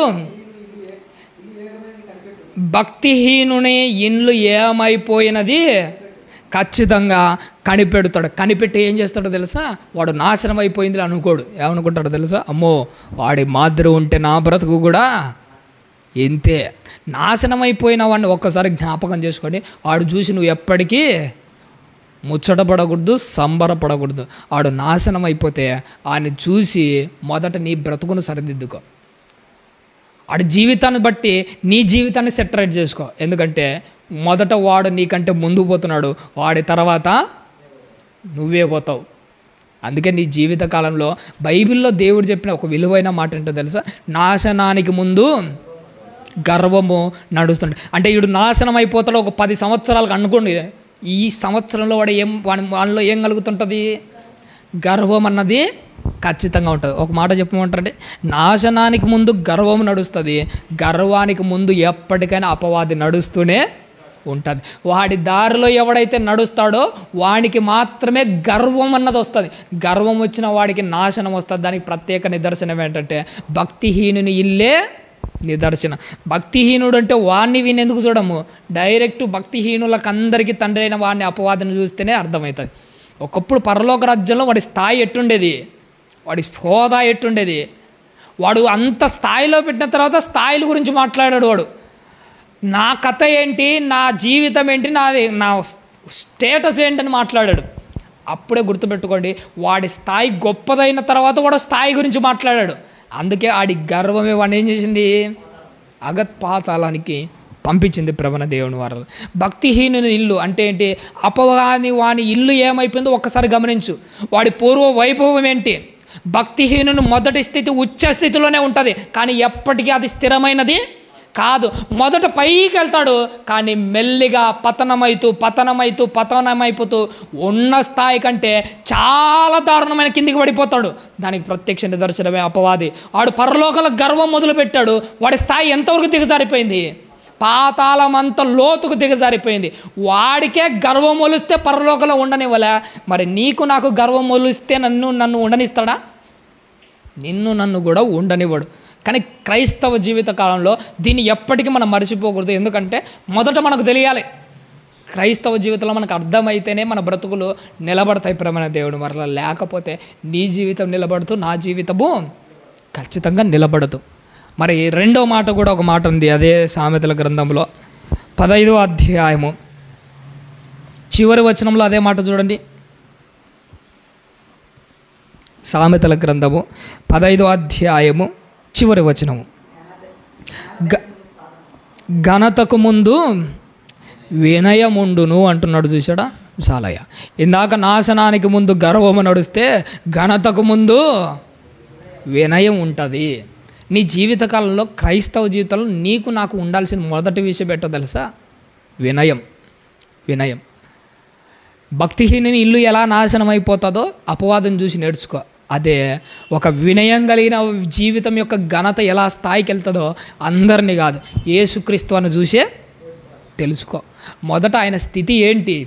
భక్తిహీనుని ఇండ్లు ఏమైపోయినది ఖచ్చితంగా కనిపెడతాడు. కనిపెట్టి ఏం చేస్తాడో తెలుసా? వాడు నాశనం అయిపోయింది అనుకోడు. ఏమనుకుంటాడో తెలుసా? అమ్మో వాడి మాదిరి ఉంటే నా బ్రతుకు కూడా ఇంతే. నాశనం అయిపోయిన వాడిని ఒక్కసారి జ్ఞాపకం చేసుకొని వాడు చూసి నువ్వు ఎప్పటికీ ముచ్చటపడకూడదు, సంబరపడకూడదు. వాడు నాశనం అయిపోతే వాడిని చూసి మొదట నీ బ్రతుకును సరిదిద్దుకో. వాడి జీవితాన్ని బట్టి నీ జీవితాన్ని సెటరేట్ చేసుకో. ఎందుకంటే మొదట వాడు నీకంటే ముందు పోతున్నాడు, వాడి తర్వాత నువ్వే పోతావు. అందుకే నీ జీవిత కాలంలో బైబిల్లో దేవుడు చెప్పిన ఒక విలువైన మాట ఏంటో తెలుసా? నాశనానికి ముందు గర్వము నడుస్తుండే. అంటే వీడు నాశనం అయిపోతాడు ఒక 10 సంవత్సరాలకు అనుకోండి. ఈ సంవత్సరంలో వాళ్ళలో ఏం కలుగుతుంటుంది? గర్వం అన్నది ఖచ్చితంగా ఉంటుంది. ఒక మాట చెప్పమంటారంటే, నాశనానికి ముందు గర్వం నడుస్తుంది, గర్వానికి ముందు ఎప్పటికైనా అపవాది నడుస్తూనే ఉంటుంది. వాడి దారిలో ఎవడైతే నడుస్తాడో వానికి మాత్రమే గర్వం అన్నది వస్తుంది. గర్వం వచ్చిన వాడికి నాశనం వస్తుంది. దానికి ప్రత్యేక నిదర్శనం ఏంటంటే భక్తిహీనుని ఇల్లే నిదర్శనం. భక్తిహీనుడు అంటే వాడిని వినేందుకు చూడము, డైరెక్ట్ భక్తిహీనులకు అందరికీ తండ్రి అయిన వాడిని అపవాదిని చూస్తేనే అర్థమవుతుంది. ఒకప్పుడు పరలోక రాజ్యంలో వాడి స్థాయి ఎట్టుండేది, వాడి హోదా ఎట్టుండేది. వాడు అంత స్థాయిలో పెట్టిన తర్వాత స్థాయిల గురించి మాట్లాడాడు. వాడు నా కథ ఏంటి, నా జీవితం ఏంటి, నా స్టేటస్ ఏంటని మాట్లాడాడు. అప్పుడే గుర్తుపెట్టుకోండి, వాడి స్థాయి గొప్పదైన తర్వాత కూడా స్థాయి గురించి మాట్లాడాడు. అందుకే ఆడి గర్వమే వాడిని ఏం చేసింది? అగత్పాతాళానికి పంపించింది. ప్రవణ దేవుని వారు భక్తిహీనుని ఇల్లు అంటే ఏంటి? అపవాది వాని ఇల్లు ఏమైపోయిందో ఒక్కసారి గమనించు. వాడి పూర్వ వైభవం ఏంటి? భక్తిహీనుని మొదటి స్థితి ఉచ్చ స్థితిలోనే ఉంటుంది, కానీ ఎప్పటికీ అది స్థిరమైనది కాదు. మొదట పైకి వెళ్తాడు, కానీ మెల్లిగా పతనమైపోతూ ఉన్న స్థాయి కంటే చాలా దారుణమైన కిందికి పడిపోతాడు. దానికి ప్రత్యక్ష నిదర్శనమే అపవాది. వాడు పరలోకంలో గర్వం మొదలుపెట్టాడు, వాడి స్థాయి ఎంతవరకు దిగజారిపోయింది? పాతాళమంత లోతుకు దిగజారిపోయింది. వాడికే గర్వం మొలిస్తే పరలోకంలో ఉండనివ్వలే, మరి నీకు నాకు గర్వం మొలిస్తే నన్ను ఉండనిస్తాడా? నన్ను కూడా ఉండనివ్వడు. కానీ క్రైస్తవ జీవిత కాలంలో దీన్ని ఎప్పటికీ మనం మర్చిపోకూడదు. ఎందుకంటే మొదట మనకు తెలియాలి, క్రైస్తవ జీవితంలో మనకు అర్థమైతేనే మన బ్రతుకులు నిలబడతాయి. ప్రేమైన దేవుడు మరలా లేకపోతే నీ జీవితం నిలబడుతూ నా జీవితము ఖచ్చితంగా నిలబడదు. మరి రెండో మాట కూడా ఒక మాట ఉంది, అదే సామెతల గ్రంథంలో 15వ అధ్యాయము చివరి వచనంలో అదే మాట చూడండి. సామెతల గ్రంథము 15వ అధ్యాయము చివరి వచనము, ఘనతకు ముందు వినయముండును అంటున్నాడు. చూసాడా సాలయ్య? ఇందాక నాశనానికి ముందు గర్వము నడుస్తే ఘనతకు ముందు వినయం ఉంటుంది. నీ జీవితకాలంలో క్రైస్తవ జీవితంలో నీకు నాకు ఉండాల్సిన మొదటి విషయం ఏంటో తెలుసా? వినయం. భక్తిహీనుని ఇల్లు ఎలా నాశనం అయిపోతుందో అపవాదం చూసి నేర్చుకో. అదే ఒక వినయం కలిగిన జీవితం యొక్క ఘనత ఎలా స్థాయికి వెళ్తుందో అందరినీ కాదు, యేసుక్రీస్తు అని చూసే తెలుసుకో. మొదట ఆయన స్థితి ఏంటి,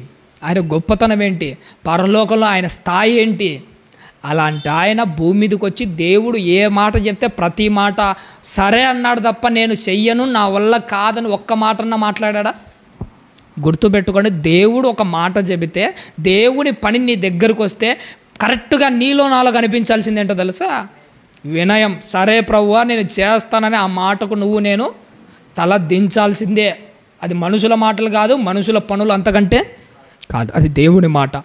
ఆయన గొప్పతనం ఏంటి, పరలోకంలో ఆయన స్థాయి ఏంటి. అలాంటి ఆయన భూమి మీదకి వచ్చి దేవుడు ఏ మాట చెప్తే ప్రతి మాట సరే అన్నాడు తప్ప నేను చెయ్యను, నా వల్ల కాదని ఒక్క మాటన్నా మాట్లాడా? గుర్తుపెట్టుకోండి, దేవుడు ఒక మాట చెబితే, దేవుని పని నీ దగ్గరకు వస్తే కరెక్ట్గా నీలో నాలో కనిపించాల్సింది ఏంటో తెలుసా? వినయం. సరే ప్రభువా నేను చేస్తానని ఆ మాటకు నేను తల దించాల్సిందే. అది మనుషుల మాటలు కాదు, మనుషుల పనులు అంతకంటే కాదు, అది దేవుని మాట.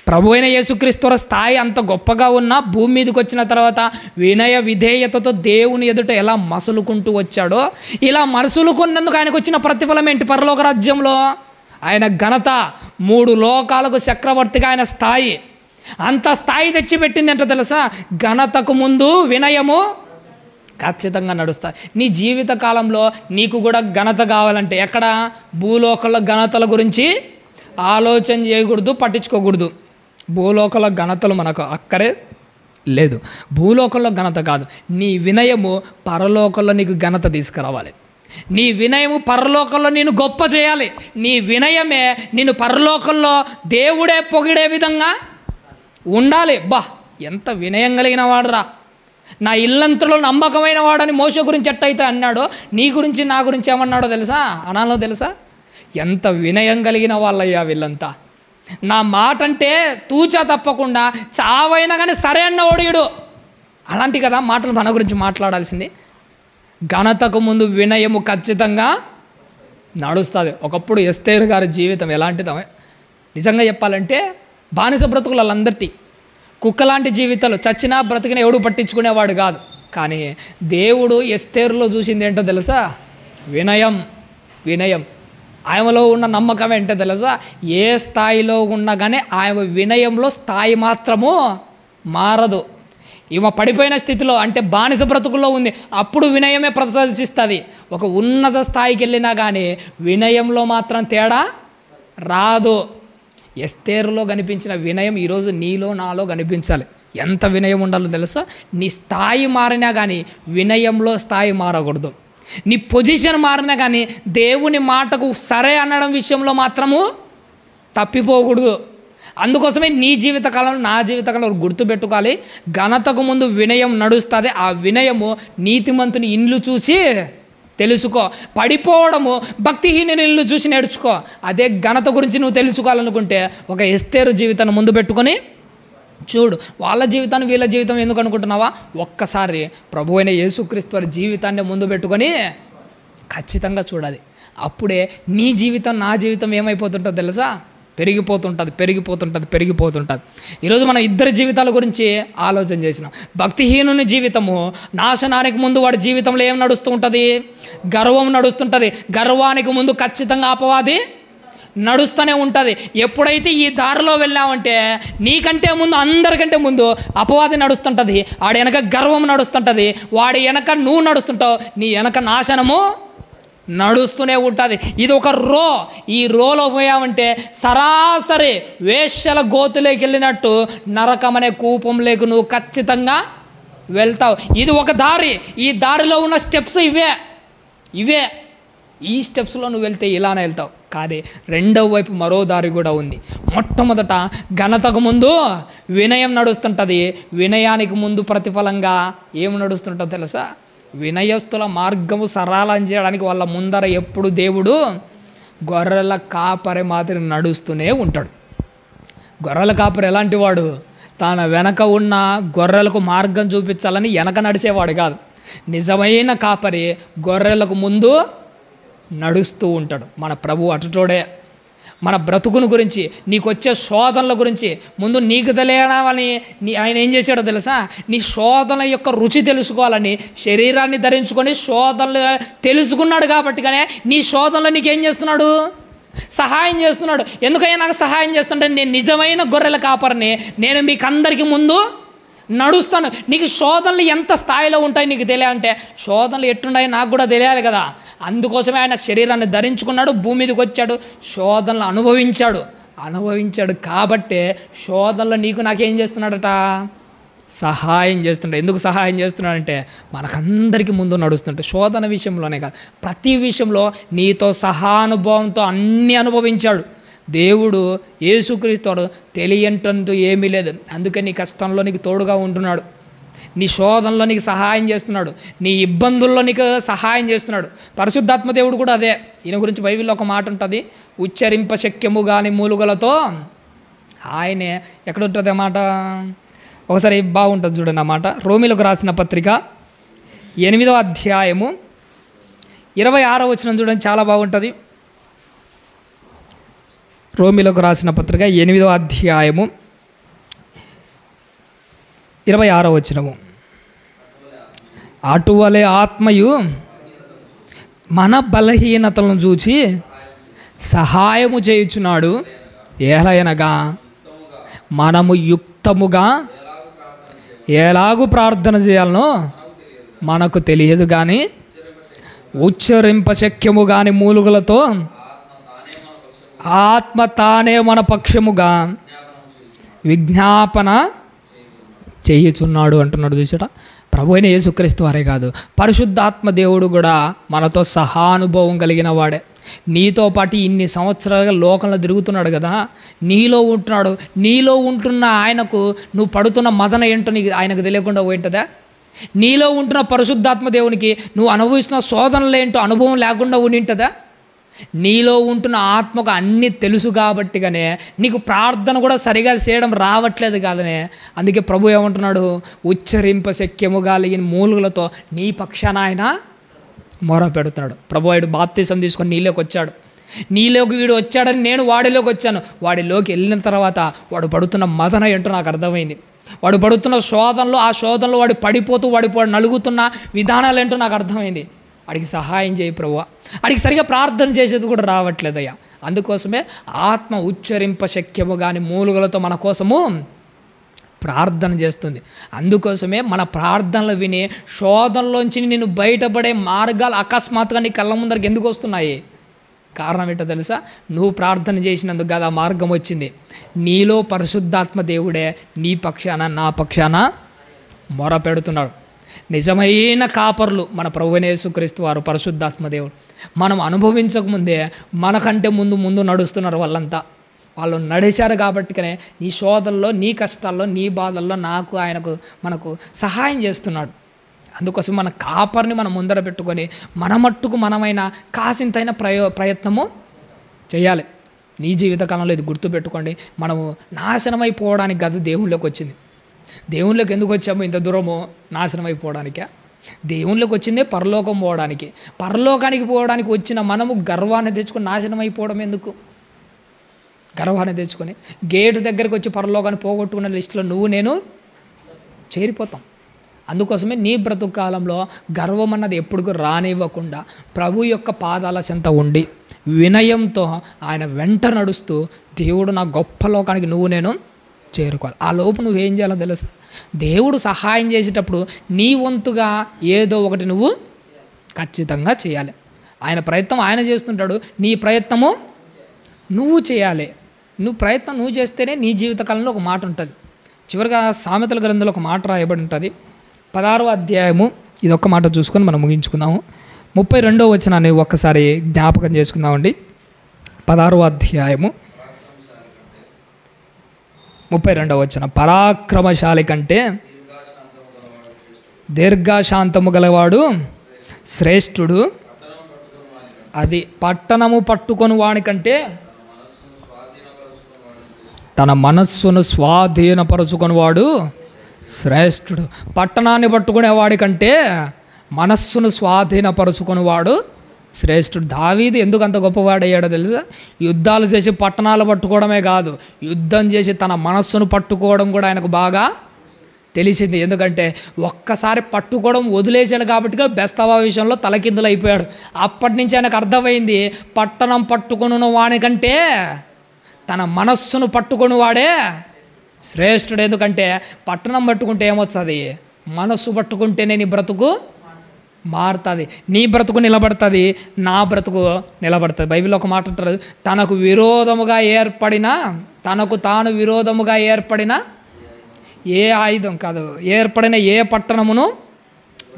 ప్రభు అయిన యేసుక్రీస్తు స్థాయి అంత గొప్పగా ఉన్న భూమి మీదకి వచ్చిన తర్వాత వినయ విధేయతతో దేవుని ఎదుట ఎలా మసులుకుంటూ వచ్చాడో, ఇలా మసులుకున్నందుకు ఆయనకు వచ్చిన ప్రతిఫలం ఏంటి? పరలోక రాజ్యంలో ఆయన ఘనత, 3 లోకాలకు చక్రవర్తిగా ఆయన స్థాయి, అంత స్థాయి తెచ్చిపెట్టింది ఏంటో తెలుసా? ఘనతకు ముందు వినయము ఖచ్చితంగా నడుస్తా. నీ జీవిత కాలంలో నీకు కూడా ఘనత కావాలంటే ఎక్కడ? భూలోకంలో ఘనతల గురించి ఆలోచన చేయకూడదు, పట్టించుకోకూడదు. భూలోకంలో ఘనతలు మనకు అక్కరే లేదు. భూలోకంలో ఘనత కాదు, నీ వినయము పరలోకంలో నీకు ఘనత తీసుకురావాలి. నీ వినయము పరలోకంలో నేను గొప్ప చేయాలి. నీ వినయమే నేను పరలోకంలో దేవుడే పొగిడే విధంగా ఉండాలి. ఎంత వినయం కలిగిన వాడురా, నా ఇల్లంతలో నమ్మకమైన వాడని మోషే గురించి ఎట్టయితే అన్నాడో, నీ గురించి నా గురించి ఏమన్నాడో తెలుసా? అనాలో తెలుసా? ఎంత వినయం కలిగిన వాళ్ళయ్యా వీళ్ళంతా. నా మాట అంటే తూచా తప్పకుండా చావైనా కానీ సరే అన్న ఓడియుడు. అలాంటి కదా మాటలు మన గురించి మాట్లాడాల్సింది. ఘనతకు ముందు వినయము ఖచ్చితంగా నడుస్తుంది. ఒకప్పుడు ఎస్తేరు గారి జీవితం ఎలాంటిదో నిజంగా చెప్పాలంటే, బానిస బ్రతుకులు వాళ్ళందరికీ కుక్కలాంటి జీవితాలు, చచ్చినా బ్రతికినా ఎవడు పట్టించుకునేవాడు కాదు. కానీ దేవుడు ఎస్తేరులో చూసింది ఏంటో తెలుసా? వినయం. వినయం. ఆయనలో ఉన్న నమ్మకం ఏంటో తెలుసా? ఏ స్థాయిలో ఉన్నా కానీ ఆయన వినయంలో స్థాయి మాత్రము మారదు. ఈమె పడిపోయిన స్థితిలో అంటే బానిస బ్రతుకుల్లో ఉంది, అప్పుడు వినయమే ప్రదర్శిస్తుంది. ఒక ఉన్నత స్థాయికి వెళ్ళినా కానీ వినయంలో మాత్రం తేడా రాదు. ఎస్తేరులో కనిపించిన వినయం ఈరోజు నీలో నాలో కనిపించాలి. ఎంత వినయం ఉండాలో తెలుసా? నీ స్థాయి మారినా కానీ వినయంలో స్థాయి మారకూడదు. నీ పొజిషన్ మారినా కానీ దేవుని మాటకు సరే అనడం విషయంలో మాత్రము తప్పిపోకూడదు. అందుకోసమే నీ జీవితకాలంలో నా జీవితకాలంలో గుర్తుపెట్టుకోవాలి, ఘనతకు ముందు వినయం నడుస్తుంది. ఆ వినయము నీతిమంతుని ఇండ్లు చూసి తెలుసుకో. పడిపోవడము భక్తిహీనుని ఇల్లు చూసి నేర్చుకో. అదే ఘనత గురించి నువ్వు తెలుసుకోవాలనుకుంటే ఒక ఎస్తేరు జీవితాన్ని ముందు పెట్టుకొని చూడు. వాళ్ళ జీవితాన్ని వీళ్ళ జీవితం ఎందుకు అనుకుంటున్నావా? ఒక్కసారి ప్రభు అయిన యేసుక్రీస్తు వారి జీవితాన్ని ముందు పెట్టుకొని ఖచ్చితంగా చూడాలి. అప్పుడే నీ జీవితం నా జీవితం ఏమైపోతుంటుందో తెలుసా? పెరిగిపోతుంటుంది. ఈరోజు మనం ఇద్దరి జీవితాల గురించి ఆలోచన చేసినాం. భక్తిహీనుని జీవితము నాశనానికి ముందు వాడి జీవితంలో ఏం నడుస్తూ ఉంటుంది? గర్వం నడుస్తుంటుంది. గర్వానికి ముందు ఖచ్చితంగా అపవాది నడుస్తూనే ఉంటుంది. ఎప్పుడైతే ఈ దారిలో వెళ్ళామంటే నీకంటే ముందు, అందరికంటే ముందు అపవాది నడుస్తుంటుంది. వాడి వెనక గర్వం నడుస్తుంటుంది. వాడి వెనక నువ్వు నడుస్తుంటావు. నీ వెనక నాశనము నడుస్తూనే ఉంటుంది. ఇది ఒక ఈ రోలో పోయామంటే సరాసరి వేశ్యల గోతులోకి వెళ్ళినట్టు నరకమనే కూపంలోకి నువ్వు ఖచ్చితంగా వెళ్తావు. ఇది ఒక దారి. ఈ దారిలో ఉన్న స్టెప్స్ ఇవే. ఈ స్టెప్స్లో నువ్వు వెళ్తే ఇలానే వెళ్తావు. కానీ రెండవ వైపు మరో దారి కూడా ఉంది. మొట్టమొదట ఘనతకు ముందు వినయం నడుస్తుంటుంది. వినయానికి ముందు ప్రతిఫలంగా ఏం నడుస్తుంటుందో తెలుసా? వినయస్తుల మార్గము సరళం చేయడానికి వాళ్ళ ముందర ఎప్పుడు దేవుడు గొర్రెల కాపరి మాదిరి నడుస్తూనే ఉంటాడు. గొర్రెల కాపరి ఎలాంటి వాడు? తన వెనక ఉన్న గొర్రెలకు మార్గం చూపించాలని వెనక నడిచేవాడు కాదు. నిజమైన కాపరి గొర్రెలకు ముందు నడుస్తూ ఉంటాడు. మన ప్రభు అటుటోడే. మన బ్రతుకును గురించి, నీకు వచ్చే శోధనల గురించి ముందు నీకు తెలియాలని ఆయన ఏం చేశాడో తెలుసా? నీ శోధన యొక్క రుచి తెలుసుకోవాలని శరీరాన్ని ధరించుకొని శోధనలు తెలుసుకున్నాడు. కాబట్టి కానీ నీ శోధనలో నీకేం చేస్తున్నాడు? సహాయం చేస్తున్నాడు. ఎందుకైనా నాకు సహాయం చేస్తుంటే నేను నిజమైన గొర్రెల కాపరిని, నేను మీకు అందరికీ ముందు నడుస్తాను. నీకు శోధనలు ఎంత స్థాయిలో ఉంటాయి నీకు తెలియాలంటే శోధనలు ఎట్టుంటాయో నాకు కూడా తెలియాలి కదా. అందుకోసమే ఆయన శరీరాన్ని ధరించుకున్నాడు, భూమి మీదకి వచ్చాడు, శోధనలు అనుభవించాడు. కాబట్టే శోధనలో నీకు నాకేం చేస్తున్నాడట? సహాయం చేస్తుంటాడు. ఎందుకు సహాయం చేస్తున్నాడంటే మనకందరికీ ముందు నడుస్తుంటే, శోధన విషయంలోనే కాదు ప్రతి విషయంలో నీతో సహానుభవంతో అన్నీ అనుభవించాడు. దేవుడు యేసుక్రీస్తు తెలియంటంటూ ఏమీ లేదు. అందుకే నీ కష్టంలో నీకు తోడుగా ఉంటున్నాడు. నీ శోధనలో నీకు సహాయం చేస్తున్నాడు, నీ ఇబ్బందుల్లో నీకు సహాయం చేస్తున్నాడు. పరిశుద్ధాత్మ దేవుడు కూడా అదే. ఈయన గురించి బైబిల్లో ఒక మాట ఉంటుంది, ఉచ్చరింప శక్యము కాని మూలుగలతో ఆయనే. ఎక్కడ ఉంటుంది ఆ మాట? ఒకసారి బాగుంటుంది చూడండి ఆ మాట. రోమీలకు రాసిన పత్రిక 8వ అధ్యాయము 26వ వచనం చూడండి, చాలా బాగుంటుంది. రోమీలకు రాసిన పత్రిక 8వ అధ్యాయము 26వ వచనము. అటువలే ఆత్మయు మన బలహీనతలను చూచి సహాయము చేయుచున్నాడు. ఏలయనగా మనము యుక్తముగా ఎలాగూ ప్రార్థన చేయాలనో మనకు తెలియదు, కానీ ఉచ్చరింప శక్యము కాని మూలుగులతో ఆత్మ తానే మన పక్షముగా విజ్ఞాపన చేయుచున్నాడు అంటున్నాడు. చూసాట, ప్రభు అయిన యేసుక్రీస్తు వారే కాదు, పరిశుద్ధాత్మ దేవుడు కూడా మనతో సహానుభవం కలిగిన వాడే. నీతో పాటు ఇన్ని సంవత్సరాలుగా లోకంలో తిరుగుతున్నాడు కదా, నీలో ఉంటున్నాడు. నీలో ఉంటున్న ఆయనకు నువ్వు పడుతున్న మదన ఏంటో నీకు ఆయనకు తెలియకుండా పోయింటుందా? నీలో ఉంటున్న పరిశుద్ధాత్మ దేవునికి నువ్వు అనుభవిస్తున్న శోధనలు ఏంటో అనుభవం లేకుండా ఉండింటుందా? నీలో ఉంటున్న ఆత్మకు అన్నీ తెలుసు కాబట్టిగానే నీకు ప్రార్థన కూడా సరిగా చేయడం రావట్లేదు కాదనే. అందుకే ప్రభు ఏమంటున్నాడు, ఉచ్చరింప శక్యము కలిగిన మూలుగులతో నీ పక్షాన ఆయన మొర పెడుతున్నాడు. ప్రభు వాడు బాప్తిసం తీసుకొని నీలోకి వచ్చాడు. నీలోకి వీడు వచ్చాడని నేను వాడిలోకి వచ్చాను. వాడిలోకి వెళ్ళిన తర్వాత వాడు పడుతున్న మదన ఏంటో నాకు అర్థమైంది. వాడు పడుతున్న శోధనలో, ఆ శోధనలో వాడు పడిపోతూ నలుగుతున్న విధానాలు ఏంటో నాకు అర్థమైంది. వాడికి సహాయం చేయి ప్రభువా. వాడికి సరిగా ప్రార్థన చేసేది కూడా రావట్లేదయ్యా. అందుకోసమే ఆత్మ ఉచ్చరింప శక్యము కాని మూలుగులతో మన కోసము ప్రార్థన చేస్తుంది. అందుకోసమే మన ప్రార్థనలు విని శోధనలోంచి నేను బయటపడే మార్గాలు అకస్మాత్తుగా నీ కళ్ళ ముందరికి ఎందుకు వస్తున్నాయి? కారణం ఏంటో తెలుసా? నువ్వు ప్రార్థన చేసినందుకు కదా మార్గం వచ్చింది. నీలో పరిశుద్ధాత్మ దేవుడే నీ పక్షాన నా పక్షాన మొర పెడుతున్నాడు. నిజమైన కాపర్లు మన ప్రభువైన యేసుక్రీస్తు వారు, పరిశుద్ధాత్మ దేవుడు. మనం అనుభవించకముందే మనకంటే ముందు నడుస్తున్నారు వాళ్ళంతా. వాళ్ళు నడిచారు కాబట్టికనే నీ శోధనలో, నీ కష్టాల్లో, నీ బాధల్లో మనకు సహాయం చేస్తున్నాడు. అందుకోసం మన కాపర్ని మనం ముందర పెట్టుకొని మన మట్టుకు మనమైన కాసింతైన ప్రయత్నము చేయాలి. నీ జీవితకాలంలో ఇది గుర్తుపెట్టుకోండి. మనము నాశనమైపోవడానికి కాదు దేవుళ్ళకి వచ్చింది. దేవుళ్ళకి ఎందుకు వచ్చాము ఇంత దూరము? నాశనం అయిపోవడానికే. దేవుళ్ళకి వచ్చిందే పరలోకం పోవడానికి. పరలోకానికి పోవడానికి వచ్చిన మనము గర్వాన్ని తెచ్చుకొని నాశనం అయిపోవడం ఎందుకు? గర్వాన్ని తెచ్చుకొని గేటు దగ్గరికి వచ్చి పరలోకాన్ని పోగొట్టుకున్న లిస్టులో నువ్వు నేను చేరిపోతాం. అందుకోసమే నీ బ్రతుకు కాలంలో గర్వం అన్నది ఎప్పుడు రానివ్వకుండా ప్రభు యొక్క పాదాల చెంత ఉండి వినయంతో ఆయన వెంట నడుస్తూ దేవుడు నా గొప్ప లోకానికి నువ్వు నేను చేరుకోవాలి. ఆ లోపు నువ్వేం చేయాలో తెలుసా? దేవుడు సహాయం చేసేటప్పుడు నీ వంతుగా ఏదో ఒకటి నువ్వు ఖచ్చితంగా చేయాలి. ఆయన ప్రయత్నం ఆయన చేస్తుంటాడు, నీ ప్రయత్నము నువ్వు చేయాలి. ప్రయత్నం నువ్వు చేస్తేనే నీ జీవితకాలంలో ఒక మాట ఉంటుంది. చివరిగా సామెతల గ్రంథంలో ఒక మాట రాయబడి ఉంటుంది. 16వ అధ్యాయము ఇదొక్క మాట చూసుకొని మనం ముగించుకుందాము. 32వ వచనాన్ని ఒక్కసారి జ్ఞాపకం చేసుకుందామండి. 16వ అధ్యాయము 32వ వచనం. పరాక్రమశాలి కంటే దీర్ఘశాంతము గలవాడు శ్రేష్ఠుడు. అది పట్టణము పట్టుకొని వానికంటే తన మనస్సును స్వాధీనపరుచుకొని వాడు శ్రేష్ఠుడు. పట్టణాన్ని పట్టుకునేవాడి కంటే మనస్సును స్వాధీనపరుచుకొని వాడు శ్రేష్ఠుడు. దావీదు ఎందుకు అంత గొప్పవాడయ్యాడో తెలుసా? యుద్ధాలు చేసి పట్టణాలు పట్టుకోవడమే కాదు, యుద్ధం చేసి తన మనస్సును పట్టుకోవడం కూడా ఆయనకు బాగా తెలిసింది. ఎందుకంటే ఒక్కసారి పట్టుకోవడం వదిలేశాడు కాబట్టి బెస్తవా విషయంలో తలకిందులు అయిపోయాడు. అప్పటి నుంచి ఆయనకు అర్థమైంది, పట్టణం పట్టుకున్న వానికంటే తన మనస్సును పట్టుకొని వాడే శ్రేష్ఠుడు. ఎందుకంటే పట్టణం పట్టుకుంటే ఏమొస్తుంది? మనస్సు పట్టుకుంటేనే నీ బ్రతుకు మారుతుంది, నీ బ్రతుకు నిలబడుతుంది, నా బ్రతుకు నిలబడుతుంది. బైబిల్లో ఒక మాట అంటారు, తనకు తాను విరోధముగా ఏర్పడిన ఏ ఆయుధం కాదు, ఏర్పడిన ఏ పట్టణమును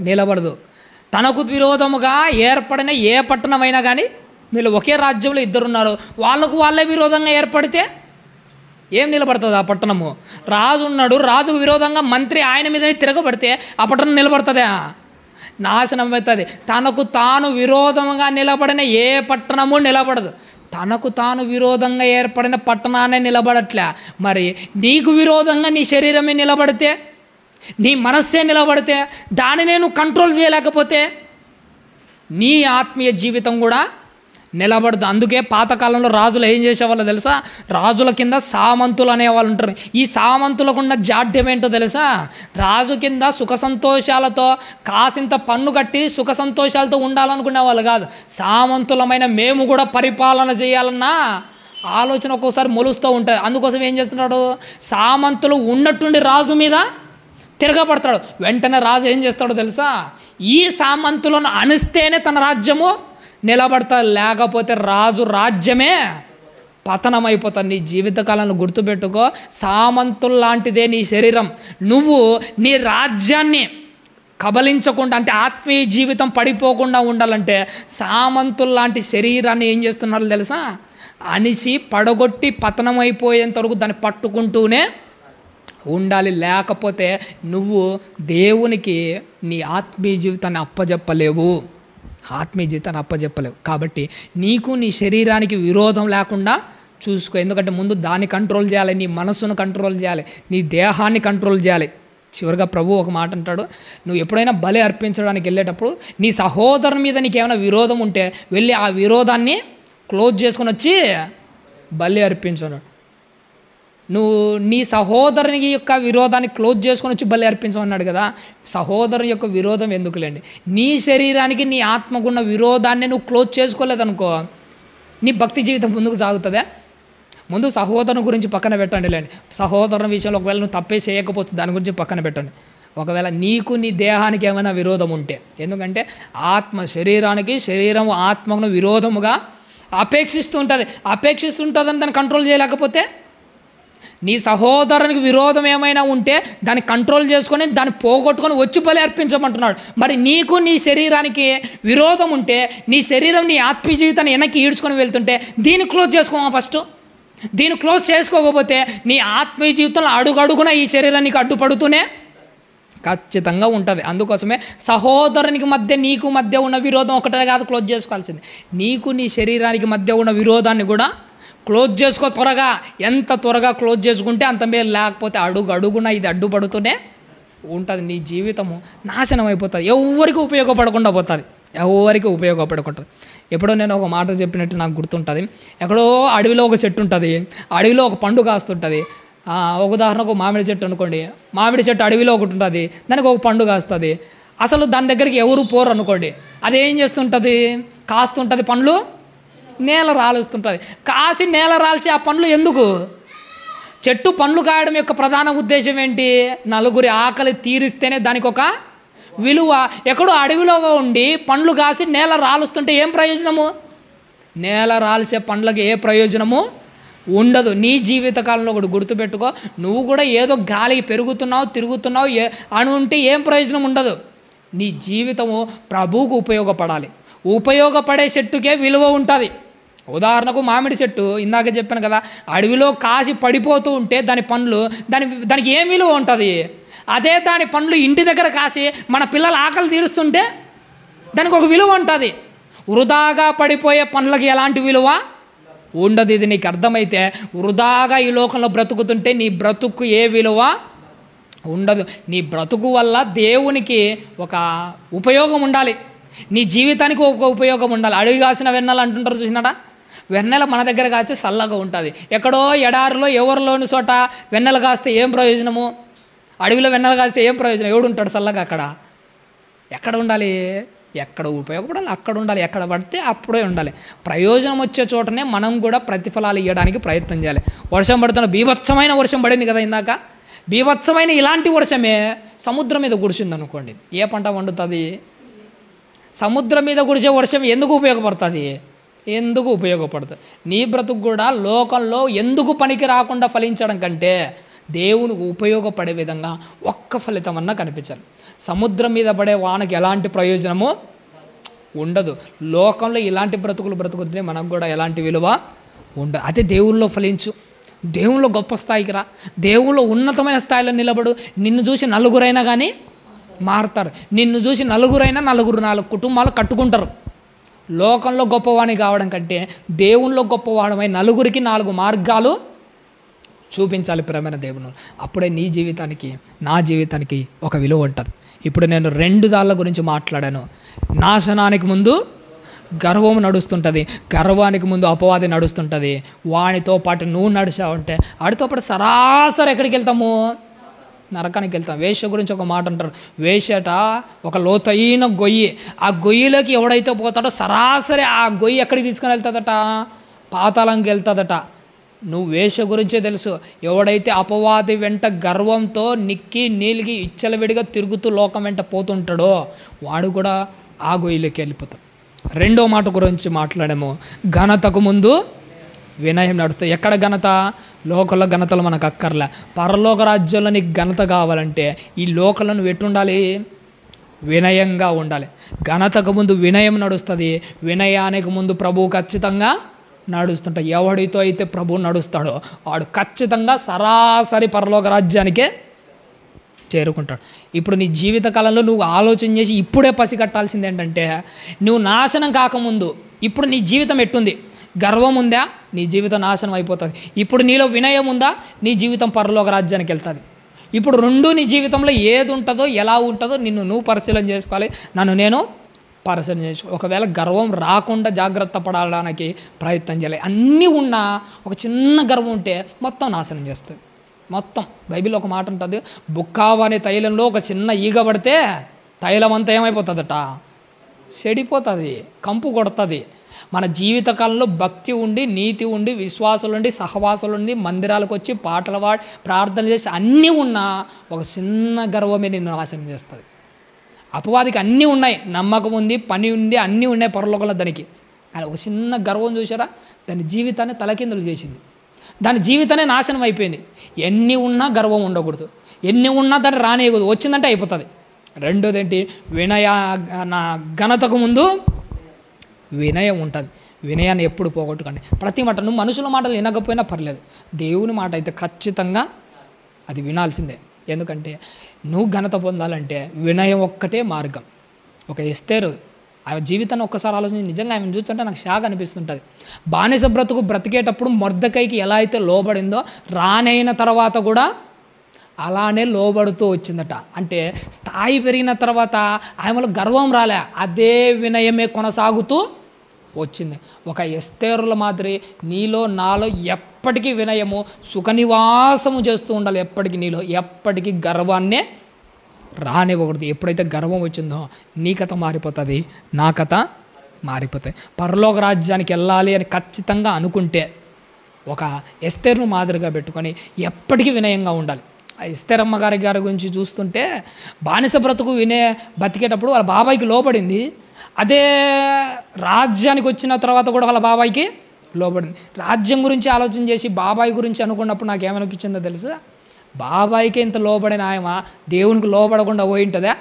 నిలబడదు. తనకు విరోధముగా ఏర్పడిన ఏ పట్టణమైనా కానీ, వీళ్ళు ఒకే రాజ్యంలో ఇద్దరున్నారు, వాళ్ళకు వాళ్ళే విరోధంగా ఏర్పడితే ఏం నిలబడుతుంది ఆ పట్టణము? రాజు ఉన్నాడు, రాజుకు విరోధంగా మంత్రి ఆయన మీదనే తిరగబడితే ఆ పట్టణం నిలబడుతుందా? నాశనం అవుతుంది. తనకు తాను విరోధంగా నిలబడిన ఏ పట్టణము నిలబడదు. తనకు తాను విరోధంగా ఏర్పడిన పట్టణాన్ని నిలబడట్లే. మరి నీకు విరోధంగా నీ శరీరమే నిలబడితే, నీ మనస్సే నిలబడితే, దానినే నువ్వు కంట్రోల్ చేయలేకపోతే నీ ఆత్మీయ జీవితం కూడా నిలబడదు. అందుకే పాతకాలంలో రాజులు ఏం చేసేవాళ్ళో తెలుసా? రాజుల కింద సామంతులు అనేవాళ్ళు ఉంటారు. ఈ సామంతులకున్న జాడ్యం ఏంటో తెలుసా? రాజు కింద సుఖ సంతోషాలతో కాసింత పన్ను కట్టి సుఖ సంతోషాలతో ఉండాలనుకునే వాళ్ళు కాదు. సామంతులమైన మేము కూడా పరిపాలన చేయాలన్న ఆలోచన ఒక్కోసారి మొలుస్తూ ఉంటుంది. అందుకోసం ఏం చేస్తున్నాడు? సామంతులు ఉన్నట్టుండి రాజు మీద తిరగబడతాడు. వెంటనే రాజు ఏం చేస్తాడో తెలుసా? ఈ సామంతులను అణిస్తేనే తన రాజ్యము నిలబడతాడు, లేకపోతే రాజు రాజ్యమే పతనమైపోతాడు. నీ జీవితకాలను గుర్తుపెట్టుకో, సామంతుల్లాంటిదే నీ శరీరం. నువ్వు నీ రాజ్యాన్ని కబలించకుండా, అంటే ఆత్మీయ జీవితం పడిపోకుండా ఉండాలంటే సామంతుల్లాంటి శరీరాన్ని ఏం చేస్తున్నారు తెలుసా? అనిసి పడగొట్టి పతనమైపోయేంత వరకు దాన్ని పట్టుకుంటూనే ఉండాలి. లేకపోతే నువ్వు దేవునికి నీ ఆత్మీయ జీవితాన్ని అప్పజెప్పలేవు. కాబట్టి నీకు నీ శరీరానికి విరోధం లేకుండా చూసుకో. ఎందుకంటే ముందు దాన్ని కంట్రోల్ చేయాలి, నీ మనస్సును కంట్రోల్ చేయాలి, నీ దేహాన్ని కంట్రోల్ చేయాలి. చివరిగా ప్రభు ఒక మాట అంటాడు, నువ్వు ఎప్పుడైనా బలి అర్పించడానికి వెళ్ళేటప్పుడు నీ సహోదరుని మీద నీకు ఏమైనా విరోధం ఉంటే వెళ్ళి ఆ విరోధాన్ని క్లోజ్ చేసుకొని వచ్చి బలి అర్పించు. నువ్వు నీ సహోదరుని యొక్క విరోధాన్ని క్లోజ్ చేసుకొని వచ్చి బలి అర్పించమన్నాడు కదా. సహోదరుని యొక్క విరోధం ఎందుకులేండి, నీ శరీరానికి నీ ఆత్మకున్న విరోధాన్ని నువ్వు క్లోజ్ చేసుకోలేదనుకో, నీ భక్తి జీవితం ముందుకు సాగుతుందా? ముందు సహోదరుని గురించి పక్కన పెట్టండి లేండి. సహోదరుని విషయంలో ఒకవేళ నువ్వు తప్పే చేయకపోవచ్చు, దాని గురించి పక్కన పెట్టండి. ఒకవేళ నీకు నీ దేహానికి ఏమైనా విరోధం ఉంటే, ఎందుకంటే ఆత్మ శరీరానికి, శరీరం ఆత్మకు విరోధముగా అపేక్షిస్తుంటుందని దాన్ని కంట్రోల్ చేయలేకపోతే, నీ సహోదరునికి విరోధం ఏమైనా ఉంటే దాన్ని కంట్రోల్ చేసుకొని దాన్ని పోగొట్టుకొని వచ్చి బలి అర్పించమంటున్నాడు. మరి నీకు నీ శరీరానికి విరోధం ఉంటే, నీ శరీరం నీ ఆత్మీయ జీవితాన్ని వెనక్కి ఈడ్చుకొని వెళ్తుంటే దీన్ని క్లోజ్ చేసుకోమా ఫస్ట్. దీన్ని క్లోజ్ చేసుకోకపోతే నీ ఆత్మీయ జీవితంలో అడుగడుగున ఈ శరీరం నీకు అడ్డుపడుతూనే ఖచ్చితంగా ఉంటుంది. అందుకోసమే సహోదరునికి మధ్య నీకు మధ్య ఉన్న విరోధం ఒకటే కాదు క్లోజ్ చేసుకోవాల్సింది, నీకు నీ శరీరానికి మధ్య ఉన్న విరోధాన్ని కూడా క్లోజ్ చేసుకో త్వరగా. ఎంత త్వరగా క్లోజ్ చేసుకుంటే అంత మేలు. లేకపోతే అడుగున ఇది అడ్డుపడుతూనే ఉంటుంది. నీ జీవితము నాశనం అయిపోతుంది, ఎవరికి ఉపయోగపడకుండా పోతుంది. ఎప్పుడో నేను ఒక మాట చెప్పినట్టు నాకు గుర్తుంటుంది. ఎక్కడో అడవిలో ఒక చెట్టు ఉంటుంది, అడవిలో ఒక పండు కాస్తుంటుంది. ఒక ఉదాహరణకు మామిడి చెట్టు అనుకోండి, మామిడి చెట్టు అడవిలో ఒకటి ఉంటుంది, దానికి ఒక పండు కాస్తుంది. అసలు దాని దగ్గరికి ఎవరు పోరు అనుకోండి, అదేం చేస్తుంటుంది? కాస్తుంటుంది పండ్లు, నేల రాలుస్తుంటుంది. కాసి నేల రాల్సి ఆ పండ్లు ఎందుకు? చెట్టు పండ్లు కాయడం యొక్క ప్రధాన ఉద్దేశం ఏంటి? నలుగురి ఆకలి తీరిస్తేనే దానికి ఒక విలువ. ఎక్కడో అడవిలో ఉండి పండ్లు కాసి నేల రాలుస్తుంటే ఏం ప్రయోజనము? నేల రాల్సే పండ్లకి ఏ ప్రయోజనము ఉండదు. నీ జీవితకాలంలో ఒకటి గుర్తుపెట్టుకో, నువ్వు కూడా ఏదో గాలికి పెరుగుతున్నావు తిరుగుతున్నావు అని ఉంటే ఏం ప్రయోజనం ఉండదు. నీ జీవితము ప్రభువుకు ఉపయోగపడాలి. ఉపయోగపడే చెట్టుకే విలువ ఉంటుంది. ఉదాహరణకు మామిడి చెట్టు ఇందాక చెప్పాను కదా, అడవిలో కాసి పడిపోతూ ఉంటే దాని పండ్లు దానికి ఏం విలువ ఉంటుంది? అదే దాని పండ్లు ఇంటి దగ్గర కాసి మన పిల్లల ఆకలి తీరుస్తుంటే దానికి ఒక విలువ ఉంటుంది. వృధాగా పడిపోయే పండ్లకి ఎలాంటి విలువ ఉండదు. ఇది నీకు అర్థమైతే వృధాగా ఈ లోకంలో బ్రతుకుతుంటే నీ బ్రతుకు ఏ విలువ ఉండదు. నీ బ్రతుకు వల్ల దేవునికి ఒక ఉపయోగం ఉండాలి, నీ జీవితానికి ఒక ఉపయోగం ఉండాలి. అడవి కాసిన వెన్నెల అంటుంటారు చూసినాడా? వెన్నెల మన దగ్గర కాచి చల్లగా ఉంటుంది. ఎక్కడో ఎడారిలో ఎవరిలోని చోట వెన్నెల కాస్తే ఏం ప్రయోజనము? అడవిలో వెన్నెల కాస్తే ఏం ప్రయోజనం? ఎవడు ఉంటాడు చల్లగా? అక్కడ ఎక్కడ ఉండాలి? ఎక్కడ ఉపయోగపడాలి అక్కడ ఉండాలి, ఎక్కడ పడితే అప్పుడే ఉండాలి. ప్రయోజనం వచ్చే చోటనే మనం కూడా ప్రతిఫలాలు ఇవ్వడానికి ప్రయత్నం చేయాలి. వర్షం పడుతున్న బీభత్సమైన వర్షం పడింది కదా ఇందాక, బీభత్సమైన ఇలాంటి వర్షమే సముద్రం మీద కురిసింది అనుకోండి, ఏ పంట వండుతుంది? సముద్రం మీద కురిసే వర్షం ఎందుకు ఉపయోగపడుతుంది? నీ బ్రతుకు కూడా లోకంలో ఎందుకు పనికి రాకుండా ఫలించడం కంటే దేవునికి ఉపయోగపడే విధంగా ఒక్క ఫలితం అన్నా కనిపించాలి. సముద్రం మీద పడే వానకి ఎలాంటి ప్రయోజనము ఉండదు. లోకంలో ఇలాంటి బ్రతుకులు బ్రతుకుతుంటే మనకు కూడా ఎలాంటి విలువ ఉండదు. అదే దేవుల్లో ఫలించు, దేవునిలో గొప్ప స్థాయికి రా, దేవునిలో ఉన్నతమైన స్థాయిలో నిలబడు. నిన్ను చూసి నలుగురైనా కానీ మారుతారు. నిన్ను చూసి నలుగురైనా నాలుగు కుటుంబాలు కట్టుకుంటారు. లోకంలో గొప్పవాణి కావడం కంటే దేవునిలో గొప్పవాడమై నలుగురికి 4 మార్గాలు చూపించాలి ప్రేమైన దేవుని. అప్పుడే నీ జీవితానికి నా జీవితానికి ఒక విలువ ఉంటుంది. ఇప్పుడు నేను 2 దాళ్ళ గురించి మాట్లాడాను. నాశనానికి ముందు గర్వం నడుస్తుంటుంది, గర్వానికి ముందు అపవాది నడుస్తుంటుంది. వానితో పాటు నువ్వు నడిచావంటే వాడితో పాటు సరాసరి ఎక్కడికి వెళ్తాము? నరకానికి వెళ్తాం. వేశ్య గురించి ఒక మాట అంటారు. వేశ్యట ఒక లోతైన గొయ్యి. ఆ గొయ్యిలోకి ఎవడైతే పోతాడో సరాసరి ఆ గొయ్యి ఎక్కడికి తీసుకొని వెళ్తుందట? పాతాళంకి వెళ్తుందట. నువ్వు వేశ్య గురించే తెలుసు. ఎవడైతే అపవాది వెంట గర్వంతో నిక్కి నీలిగి ఇచ్చలవిడిగా తిరుగుతూ లోకం వెంట పోతుంటాడో వాడు కూడా ఆ గొయ్యిలోకి వెళ్ళిపోతాడు. 2వ మాట గురించి మాట్లాడాము. ఘనతకు ముందు వినయం నడుస్తుంది. ఎక్కడ ఘనత? లోకంలో ఘనతలు మనకు అక్కర్లే. పరలోక రాజ్యంలో నీకు ఘనత కావాలంటే ఈ లోకంలో నువ్వు ఎట్టుండాలి? వినయంగా ఉండాలి. ఘనతకు ముందు వినయం నడుస్తుంది. వినయానికి ముందు ప్రభువు ఖచ్చితంగా నడుస్తుంటాడు. ఎవడితో అయితే ప్రభువు నడుస్తాడో వాడు ఖచ్చితంగా సరాసరి పరలోక రాజ్యానికే చేరుకుంటాడు. ఇప్పుడు నీ జీవితకాలంలో నువ్వు ఆలోచన చేసి ఇప్పుడే పసిగట్టాల్సింది ఏంటంటే, నువ్వు నాశనం కాకముందు ఇప్పుడు నీ జీవితం ఎట్టుంది? గర్వం ఉందా? నీ జీవితం నాశనం అయిపోతుంది. ఇప్పుడు నీలో వినయం ఉందా? నీ జీవితం పరలోక రాజ్యానికి వెళ్తుంది. ఇప్పుడు 2 నీ జీవితంలో ఏది ఉంటుందో, ఎలా ఉంటుందో నువ్వు పరిశీలన చేసుకోవాలి, నన్ను నేను పరిశీలన చేసుకోవాలి. ఒకవేళ గర్వం రాకుండా జాగ్రత్త పడడానికి ప్రయత్నం చేయాలి. అన్నీ ఉన్నా ఒక చిన్న గర్వం ఉంటే మొత్తం నాశనం చేస్తుంది. మొత్తం బైబిల్లో ఒక మాట ఉంటుంది, బుక్కావు అనే తైలంలో ఒక చిన్న ఈగ పడితే తైలం అంతా ఏమైపోతుందట? చెడిపోతుంది, కంపు కొడుతుంది. మన జీవితకాలంలో భక్తి ఉండి, నీతి ఉండి, విశ్వాసాలు ఉండి, సహవాసాలు ఉండి, మందిరాలకు వచ్చి పాటలు పాడి ప్రార్థన చేసి అన్నీ ఉన్నా ఒక చిన్న గర్వమే నిన్ను నాశనం చేస్తుంది. అపవాదికి అన్నీ ఉన్నాయి, నమ్మకం ఉంది, పని ఉంది, అన్నీ ఉన్నాయి పరలోకంలో దానికి. కానీ ఒక చిన్న గర్వం చూసారా, దాని జీవితాన్ని తలకిందులు చేసింది. దాని జీవితాన్ని నాశనం అయిపోయింది. ఎన్ని ఉన్నా గర్వం ఉండకూడదు, ఎన్ని ఉన్నా దాన్ని రానియకూడదు. వచ్చిందంటే అయిపోతుంది. 2వది ఏంటి? ఘనతకు ముందు వినయం ఉంటుంది. వినయాన్ని ఎప్పుడు పోగొట్టుకోండి. ప్రతి మాట, నువ్వు మనుషుల మాటలు వినకపోయినా పర్లేదు, దేవుని మాట అయితే ఖచ్చితంగా అది వినాల్సిందే. ఎందుకంటే నువ్వు ఘనత పొందాలంటే వినయం ఒక్కటే మార్గం. ఒక ఎస్తేరు ఆమె జీవితాన్ని ఒక్కసారి ఆలోచించి నిజంగా ఆమెను చూస్తుంటే నాకు షాక్ అనిపిస్తుంటుంది. బానిస బ్రతుకు బ్రతికేటప్పుడు మొర్దెకైకి ఎలా అయితే లోబడిందో రానైన తర్వాత కూడా అలానే లోబడుతూ వచ్చిందట. అంటే స్థాయి పెరిగిన తర్వాత ఆమెలో గర్వం రాలే, అదే వినయమే కొనసాగుతూ వచ్చింది. ఒక ఎస్తేరుల మాదిరి నీలో నాలో ఎప్పటికీ వినయము సుఖనివాసము చేస్తూ ఉండాలి. ఎప్పటికీ నీలో ఎప్పటికీ గర్వాన్నే రానివ్వకూడదు. ఎప్పుడైతే గర్వం వచ్చిందో నీ కథ మారిపోతుంది, నా కథ మారిపోతాయి. పరలోక రాజ్యానికి వెళ్ళాలి అని ఖచ్చితంగా అనుకుంటే ఒక ఎస్తేరును మాదిరిగా పెట్టుకొని ఎప్పటికీ వినయంగా ఉండాలి. ఆ ఎస్తేరమ్మ గారి గురించి చూస్తుంటే బానిస బ్రతుకు బతికేటప్పుడు వాళ్ళ బాబాయికి లోపడింది. అదే రాజ్యానికి వచ్చిన తర్వాత కూడా వాళ్ళ బాబాయికి లోబడింది. రాజ్యం గురించి ఆలోచన చేసి బాబాయి గురించి అనుకున్నప్పుడు నాకేమనిపించిందో తెలుసా? బాబాయికి ఇంత లోబడిన ఆయమ దేవునికి లోబడకుండా పోయి ఉంటుందా?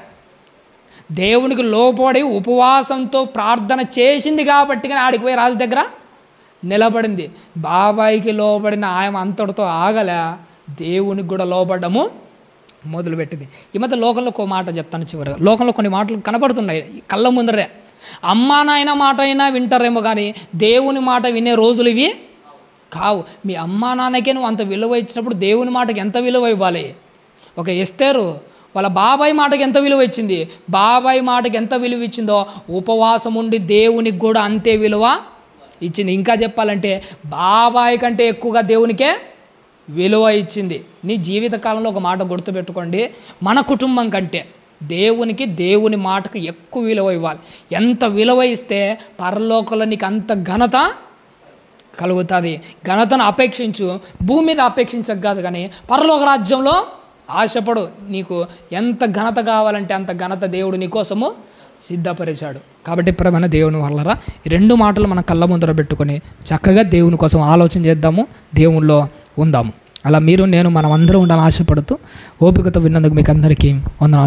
దేవునికి లోబడి ఉపవాసంతో ప్రార్థన చేసింది కాబట్టి కానీ ఆడికి పోయి రాజు దగ్గర నిలబడింది. బాబాయికి లోబడిన ఆయమ అంతటితో ఆగలే, దేవునికి కూడా లోబడము మొదలుపెట్టింది. ఈ మధ్య లోకంలో ఒక మాట చెప్తాను చివరిగా. లోకంలో కొన్ని మాటలు కనబడుతున్నాయి కళ్ళ ముందరే. అమ్మా నాయన మాట అయినా వింటారేమో కానీ దేవుని మాట వినే రోజులు ఇవి కావు. మీ అమ్మా నాన్నకే నువ్వు అంత విలువ ఇచ్చినప్పుడు దేవుని మాటకి ఎంత విలువ ఇవ్వాలి? ఒక ఎస్తేరు వాళ్ళ బాబాయ్ మాటకి ఎంత విలువ ఇచ్చింది? బాబాయ్ మాటకి ఎంత విలువ ఇచ్చిందో ఉపవాసం ఉండి దేవునికి కూడా అంతే విలువ ఇచ్చింది. ఇంకా చెప్పాలంటే బాబాయ్ కంటే ఎక్కువగా దేవునికే విలువ ఇచ్చింది. నీ జీవితకాలంలో ఒక మాట గుర్తుపెట్టుకోండి, మన కుటుంబం కంటే దేవునికి దేవుని మాటకు ఎక్కువ విలువ ఇవ్వాలి. ఎంత విలువ ఇస్తే పరలోకంలో నీకు అంత ఘనత కలుగుతుంది. ఘనతను అపేక్షించు, భూమి మీద అపేక్షించక కాదు కానీ పరలోక రాజ్యంలో ఆశపడు. నీకు ఎంత ఘనత కావాలంటే అంత ఘనత దేవుడు నీకోసము సిద్ధపరిచాడు. కాబట్టి ప్రియమైన దేవుని వల్లరా ఈ 2 మాటలు మన కళ్ళ ముందర పెట్టుకొని చక్కగా దేవుని కోసం ఆలోచన చేద్దాము, దేవునిలో ఉందాము. అలా మీరు నేను మనం అందరం ఉండాలని ఆశపడుతూ ఓపికతో విన్నందుకు మీకు అందరికీ వందనాలు.